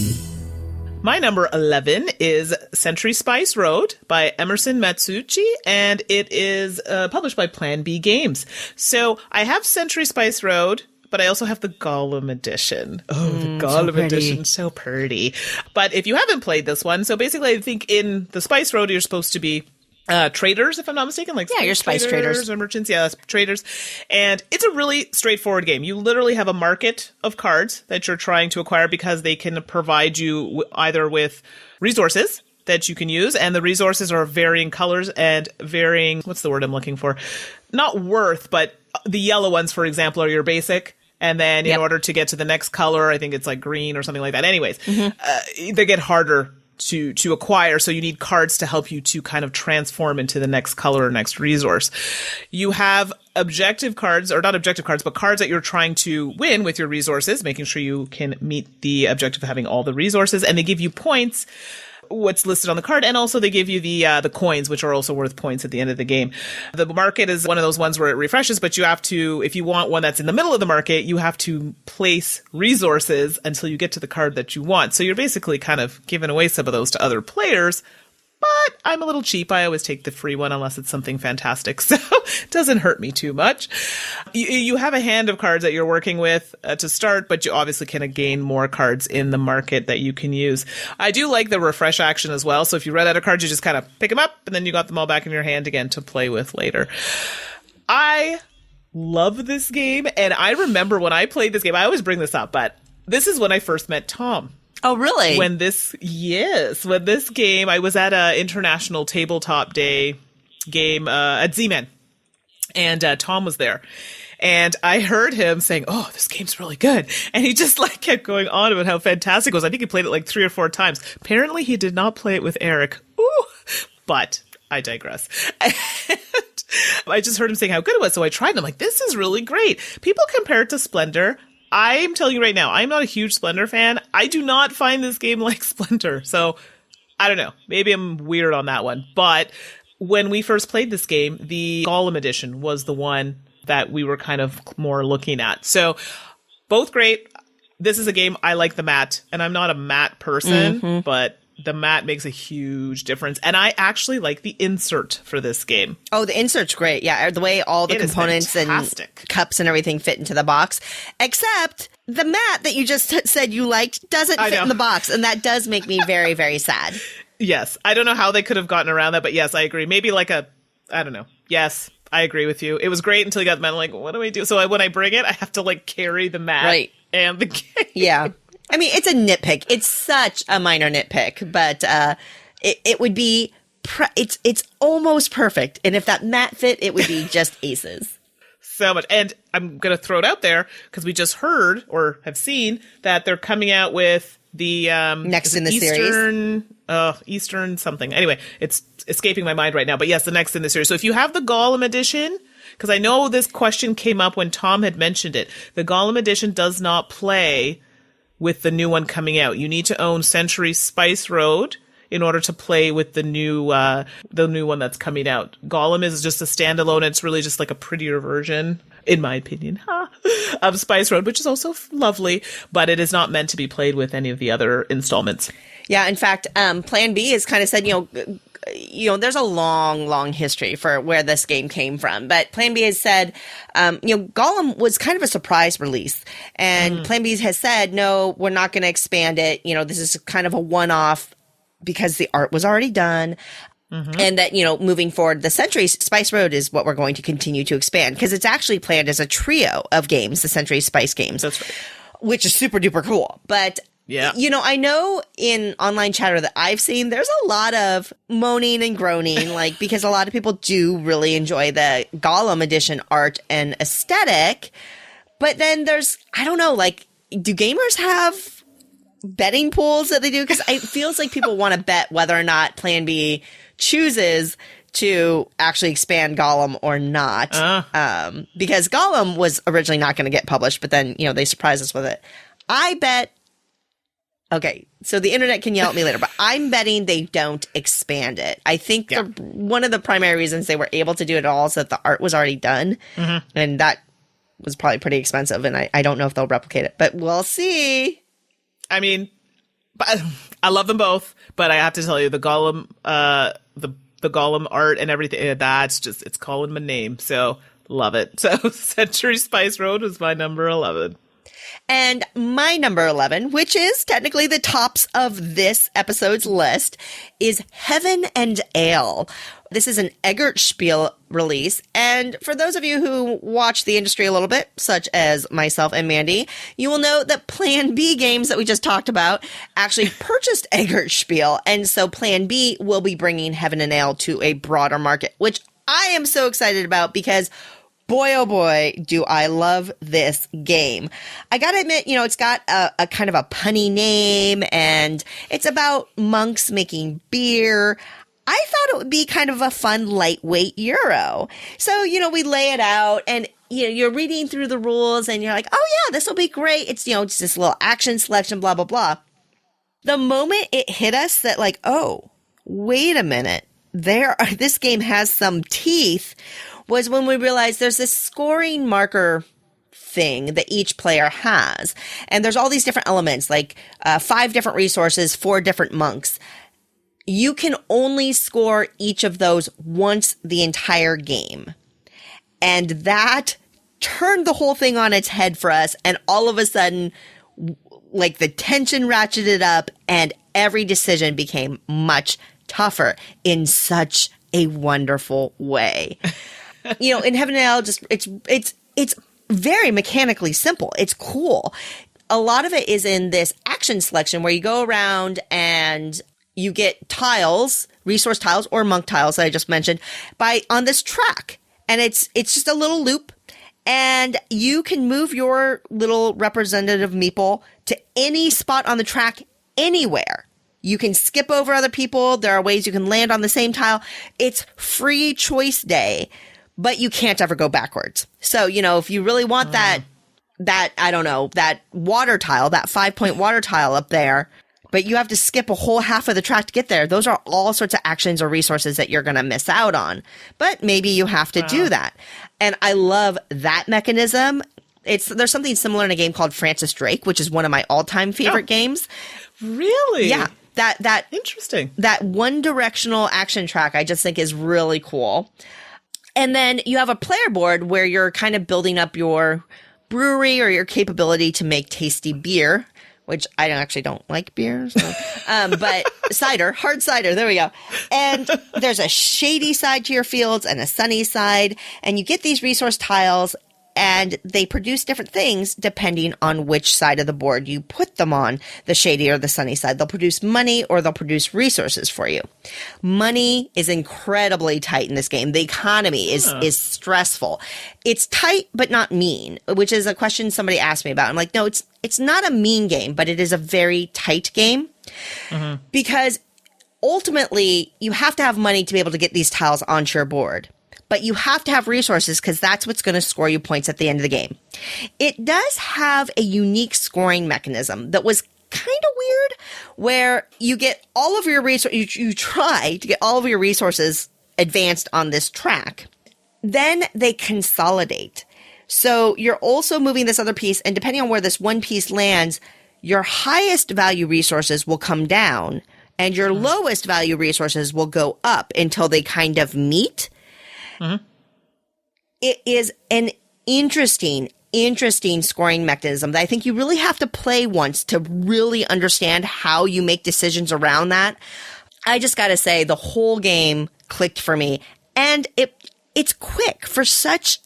My number 11 is Century Spice Road by Emerson Matsuuchi, and it is published by Plan B Games. So I have Century Spice Road, but I also have the Gollum edition. Oh, the Gollum edition, so pretty. But if you haven't played this one, so basically I think in the Spice Road you're supposed to be traders, if I'm not mistaken, like your spice traders or merchants. Yeah, that's traders. And it's a really straightforward game. You literally have a market of cards that you're trying to acquire because they can provide you either with resources that you can use, and the resources are varying colors and varying, what's the word I'm looking for? Not worth, but the yellow ones, for example, are your basic. And then in order to get to the next color, I think it's like green or something like that. Anyways, they get harder to acquire, so you need cards to help you to kind of transform into the next color or next resource. You have objective cards, or not objective cards, but cards that you're trying to win with your resources, making sure you can meet the objective of having all the resources, and they give you points, what's listed on the card, and also they give you the coins, which are also worth points at the end of the game. The market is one of those ones where it refreshes, but you have to, if you want one that's in the middle of the market, you have to place resources until you get to the card that you want. So you're basically kind of giving away some of those to other players. But I'm a little cheap. I always take the free one unless it's something fantastic. So it doesn't hurt me too much. You have a hand of cards that you're working with to start, but you obviously can gain more cards in the market that you can use. I do like the refresh action as well. So if you run out of cards, you just kind of pick them up and then you got them all back in your hand again to play with later. I love this game. And I remember when I played this game, I always bring this up, but this is when I first met Tom. Oh, really? When this game, I was at a international tabletop day game at Z-Man, and Tom was there. And I heard him saying, "Oh, this game's really good." And he just like kept going on about how fantastic it was. I think he played it like 3 or 4 times. Apparently he did not play it with Eric. Ooh, but I digress. And I just heard him saying how good it was. So I tried and I'm like, this is really great. People compare it to Splendor. I'm telling you right now, I'm not a huge Splendor fan. I do not find this game like Splendor. So I don't know. Maybe I'm weird on that one. But when we first played this game, the Gollum edition was the one that we were kind of more looking at. So both great. This is a game, I like the mat, and I'm not a mat person, but the mat makes a huge difference. And I actually like the insert for this game. Oh, the insert's great. Yeah, the way all the components and cups and everything fit into the box. Except the mat that you just said you liked doesn't fit in the box. And that does make me very, very sad. Yes. I don't know how they could have gotten around that, but yes, I agree. Maybe like I don't know. Yes, I agree with you. It was great until you got the mat. I'm like, what do I do? So when I bring it, I have to like carry the mat and the game. Yeah. I mean, it's a nitpick. It's such a minor nitpick, but it would be it's almost perfect. And if that mat fit, it would be just aces. So much. And I'm going to throw it out there because we just heard or have seen that they're coming out with the next in the series. Eastern something. Anyway, it's escaping my mind right now. But yes, the next in the series. So if you have the Gollum edition, because I know this question came up when Tom had mentioned it, the Gollum edition does not play with the new one coming out. You need to own Century Spice Road in order to play with the new one that's coming out. Gollum is just a standalone. It's really just like a prettier version, in my opinion, of Spice Road, which is also lovely, but it is not meant to be played with any of the other installments. Yeah, in fact, Plan B has kind of said, there's a long history for where this game came from. But Plan B has said, Gollum was kind of a surprise release. And Plan B has said, no, we're not going to expand it. This is kind of a one-off because the art was already done. And that, moving forward, the Century Spice Road is what we're going to continue to expand because it's actually planned as a trio of games, the Century Spice games. That's right. Which is super duper cool. But yeah. I know in online chatter that I've seen, there's a lot of moaning and groaning, because a lot of people do really enjoy the Gollum edition art and aesthetic. But then there's, I don't know, do gamers have betting pools that they do? Because it feels like people want to bet whether or not Plan B chooses to actually expand Gollum or not. Because Gollum was originally not going to get published, but then, they surprised us with it. I bet. Okay, so the internet can yell at me later, but I'm betting they don't expand it. I think one of the primary reasons they were able to do it all is that the art was already done, and that was probably pretty expensive, and I don't know if they'll replicate it, but we'll see. I mean, I love them both, but I have to tell you, the Gollum, the Gollum art and everything, it's calling my name, so love it. So Century Spice Road was my number 11. And my number 11, which is technically the tops of this episode's list, is Heaven and Ale. This is an Eggert Spiel release. And for those of you who watch the industry a little bit, such as myself and Mandy, you will know that Plan B games that we just talked about actually purchased Eggert Spiel. And so Plan B will be bringing Heaven and Ale to a broader market, which I am so excited about because boy, oh boy, do I love this game. I gotta admit, it's got a kind of a punny name, and it's about monks making beer. I thought it would be kind of a fun, lightweight Euro. So, we lay it out, and, you're reading through the rules, and you're like, oh yeah, this will be great. It's, it's this little action selection, blah, blah, blah. The moment it hit us that, oh, wait a minute, this game has some teeth, was when we realized there's this scoring marker thing that each player has. And there's all these different elements, 5 different resources, 4 different monks. You can only score each of those once the entire game. And that turned the whole thing on its head for us. And all of a sudden, the tension ratcheted up and every decision became much tougher in such a wonderful way. In Heaven and Ale, it's very mechanically simple. It's cool. A lot of it is in this action selection where you go around and you get tiles, resource tiles or monk tiles that I just mentioned, on this track. And it's just a little loop, and you can move your little representative meeple to any spot on the track anywhere. You can skip over other people. There are ways you can land on the same tile. It's free choice day. But you can't ever go backwards. So, if you really want that water tile, that 5-point water tile up there, but you have to skip a whole half of the track to get there, those are all sorts of actions or resources that you're going to miss out on. But maybe you have to do that. And I love that mechanism. There's something similar in a game called Francis Drake, which is one of my all-time favorite games. Really? Yeah. That interesting. That one-directional action track I just think is really cool. And then you have a player board where you're kind of building up your brewery or your capability to make tasty beer, which I actually don't like beer. So, but hard cider. There we go. And there's a shady side to your fields and a sunny side. And you get these resource tiles, and they produce different things depending on which side of the board you put them on, the shady or the sunny side. They'll produce money or they'll produce resources for you. Money is incredibly tight in this game. The economy is stressful. It's tight but not mean, which is a question somebody asked me about. I'm like, no, it's not a mean game, but it is a very tight game because ultimately you have to have money to be able to get these tiles onto your board. But you have to have resources because that's what's going to score you points at the end of the game. It does have a unique scoring mechanism that was kind of weird, where you get all of your resources, you try to get all of your resources advanced on this track. Then they consolidate. So you're also moving this other piece, and depending on where this one piece lands, your highest value resources will come down and your lowest value resources will go up until they kind of meet. It is an interesting scoring mechanism that I think you really have to play once to really understand how you make decisions around that. I just got to say, the whole game clicked for me, and it's quick for such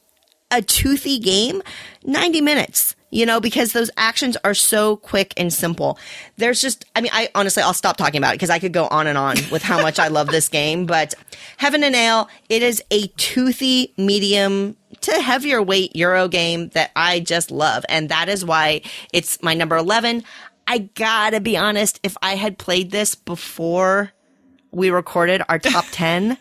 a toothy game. 90 minutes, because those actions are so quick and simple. There's just, I honestly, I'll stop talking about it because I could go on and on with how much I love this game, but Heaven and Ale, it is a toothy, medium to heavier weight Euro game that I just love. And that is why it's my number 11. I gotta be honest, if I had played this before we recorded our top 10,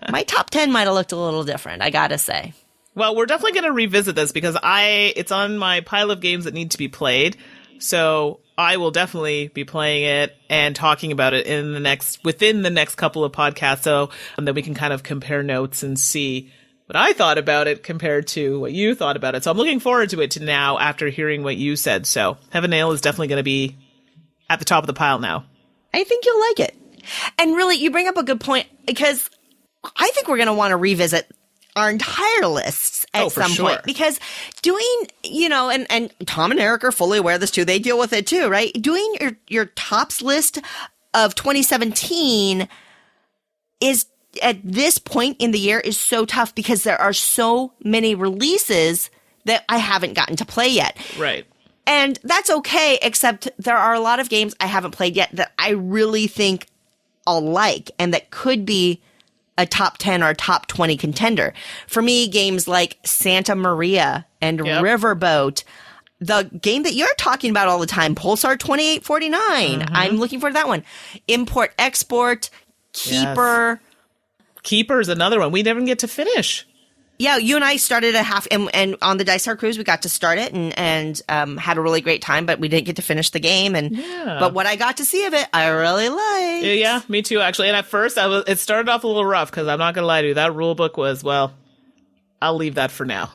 my top 10 might have looked a little different, I gotta say. Well, we're definitely going to revisit this because it's on my pile of games that need to be played. So I will definitely be playing it and talking about it within the next couple of podcasts. So that we can kind of compare notes and see what I thought about it compared to what you thought about it. So I'm looking forward to it now after hearing what you said. So Heaven Ale is definitely going to be at the top of the pile now. I think you'll like it. And really, you bring up a good point because I think we're going to want to revisit our entire lists at some point, because doing, and Tom and Eric are fully aware of this too. They deal with it too, right? Doing your tops list of 2017 is at this point in the year is so tough because there are so many releases that I haven't gotten to play yet. Right. And that's okay, except there are a lot of games I haven't played yet that I really think I'll like and that could be a top 10 or top 20 contender. For me, games like Santa Maria and Riverboat, the game that you're talking about all the time, Pulsar 2849. I'm looking forward to that one. Import Export, Keeper. Yes. Keeper is another one we never get to finish. Yeah, you and I started and on the Dice Tower Cruise, we got to start it and had a really great time, but we didn't get to finish the game. But what I got to see of it, I really liked. Yeah, me too, actually. And at first, it started off a little rough because I'm not going to lie to you, that rule book was, well, I'll leave that for now.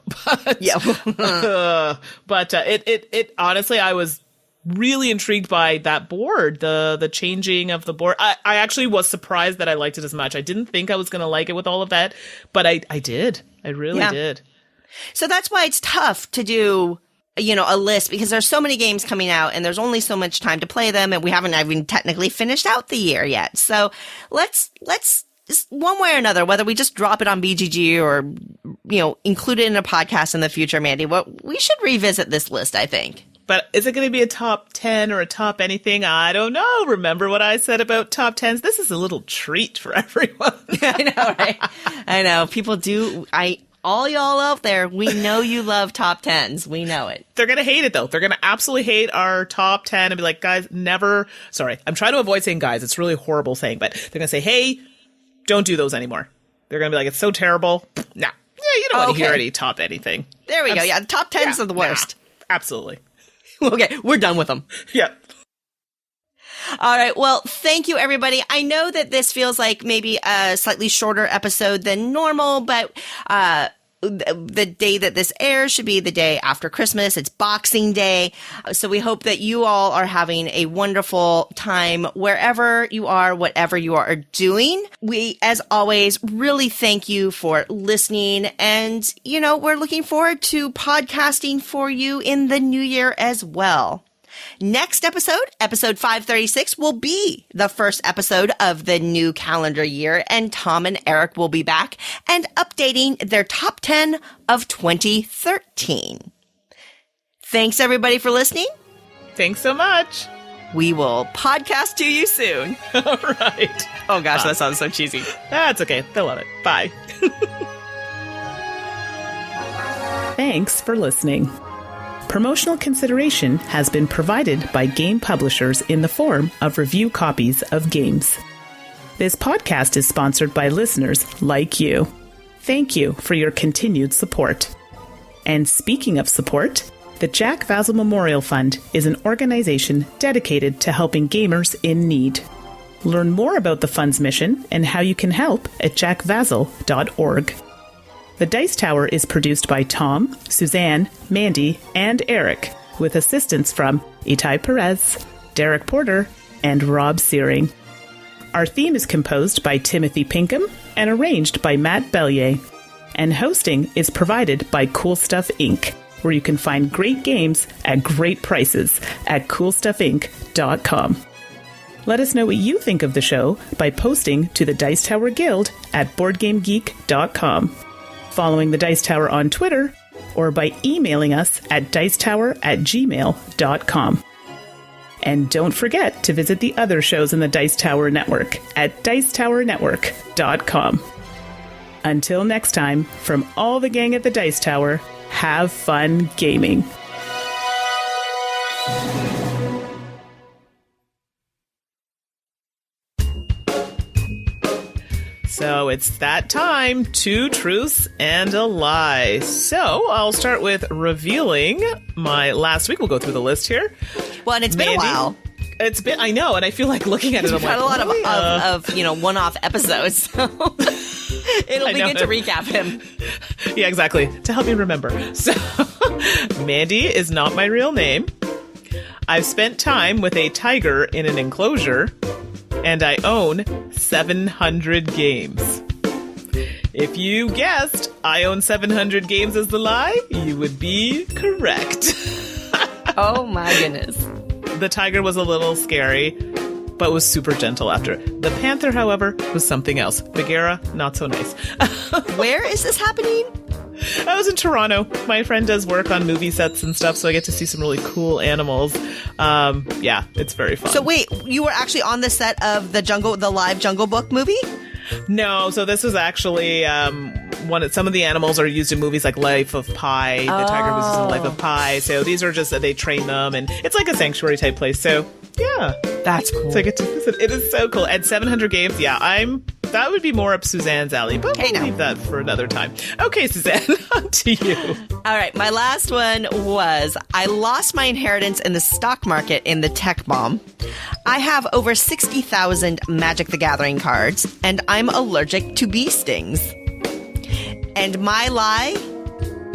But, it honestly, I was really intrigued by that board, the changing of the board. I actually was surprised that I liked it as much. I didn't think I was going to like it with all of that, but I did. I really did. So that's why it's tough to do, a list, because there's so many games coming out and there's only so much time to play them, and we haven't even technically finished out the year yet. So let's one way or another, whether we just drop it on BGG or, include it in a podcast in the future, Mandy, we should revisit this list, I think. But is it going to be a top 10 or a top anything? I don't know. Remember what I said about top 10s? This is a little treat for everyone. I know, right? I know. People do. All y'all out there, we know you love top 10s. We know it. They're going to hate it, though. They're going to absolutely hate our top 10 and be like, guys, never. Sorry, I'm trying to avoid saying guys. It's really a horrible thing. But they're going to say, hey, don't do those anymore. They're going to be like, it's so terrible. Nah. Yeah, you don't want to hear any top anything. There we go. Yeah, the top 10s are the worst. Nah, absolutely. Okay, we're done with them. Yeah. All right. Well, thank you, everybody. I know that this feels like maybe a slightly shorter episode than normal, but the day that this airs should be the day after Christmas. It's Boxing Day. So we hope that you all are having a wonderful time wherever you are, whatever you are doing. We, as always, really thank you for listening. And, we're looking forward to podcasting for you in the new year as well. Next episode 536, will be the first episode of the new calendar year, and Tom and Eric will be back and updating their top 10 of 2013. Thanks, everybody, for listening. Thanks so much. We will podcast to you soon. All right. Oh, gosh, that sounds so cheesy. That's okay. They'll love it. Bye. Thanks for listening. Promotional consideration has been provided by game publishers in the form of review copies of games. This podcast is sponsored by listeners like you. Thank you for your continued support. And speaking of support, The Jack Vazel Memorial Fund is an organization dedicated to helping gamers in need. Learn more about the fund's mission and how you can help at jackvazel.org. The Dice Tower is produced by Tom, Suzanne, Mandi, and Eric, with assistance from Itai Perez, Derek Porter, and Rob Searing. Our theme is composed by Timothy Pinkham and arranged by Matt Bellier. And hosting is provided by Cool Stuff Inc., where you can find great games at great prices at coolstuffinc.com. Let us know what you think of the show by posting to the Dice Tower Guild at BoardGameGeek.com, following the Dice Tower on Twitter, or by emailing us at dicetower@gmail.com. And don't forget to visit the other shows in the Dice Tower Network at dicetowernetwork.com. Until next time, from all the gang at the Dice Tower, have fun gaming. So it's that time, 2 truths and a lie. So I'll start with revealing my last week. We'll go through the list here. Well, and it's been a while. It's been, I know, and I feel like looking at it, I'm We've had like, a lot of one-off episodes, so it'll be good to recap him. Yeah, exactly. To help me remember. So, Mandi is not my real name. I've spent time with a tiger in an enclosure, and I own 700 games. If you guessed I own 700 games as the lie, you would be correct. Oh my goodness. The tiger was a little scary, but was super gentle after. The panther, however, was something else. Bagheera, not so nice. Where is this happening? I was in Toronto. My friend does work on movie sets and stuff, so I get to see some really cool animals. Yeah, it's very fun. So wait, you were actually on the set of the live Jungle Book movie? No, so this was actually some of the animals are used in movies like Life of Pi. The tiger was used in Life of Pi. So these are just they train them, and it's like a sanctuary type place. So yeah, that's cool. So I get to visit. It is so cool. And 700 games. Yeah, that would be more up Suzanne's alley, but we'll leave that for another time. Okay, Suzanne, on to you. All right, my last one was I lost my inheritance in the stock market in the tech bomb. I have over 60,000 Magic the Gathering cards, and I'm allergic to bee stings. And my lie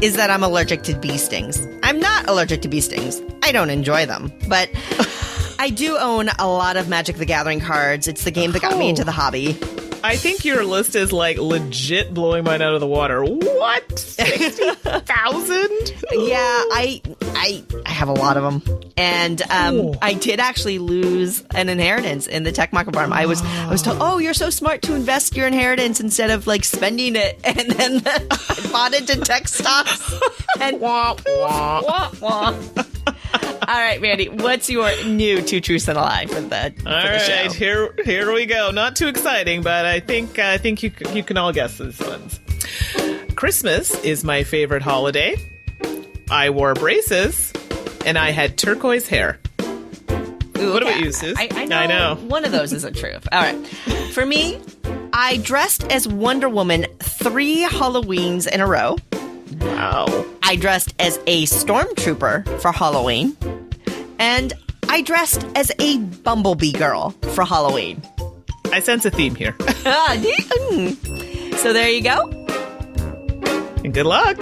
is that I'm allergic to bee stings. I'm not allergic to bee stings. I don't enjoy them, but I do own a lot of Magic the Gathering cards. It's the game that got me into the hobby. I think your list is like legit blowing mine out of the water. What? 60,000? Yeah, I have a lot of them. And I did actually lose an inheritance in the tech market farm. I was told, oh, you're so smart to invest your inheritance instead of like spending it. And then I bought into tech stocks. And wah, wah, wah, wah. All right, Mandi, what's your new 2 truths and a lie for the show? Here we go. Not too exciting, but I think you can all guess these ones. Christmas is my favorite holiday. I wore braces, and I had turquoise hair. Ooh, what about you, Sus? I know. One of those isn't true. All right. For me, I dressed as Wonder Woman 3 Halloweens in a row. Wow. I dressed as a stormtrooper for Halloween. And I dressed as a Bumblebee girl for Halloween. I sense a theme here. So there you go. And good luck.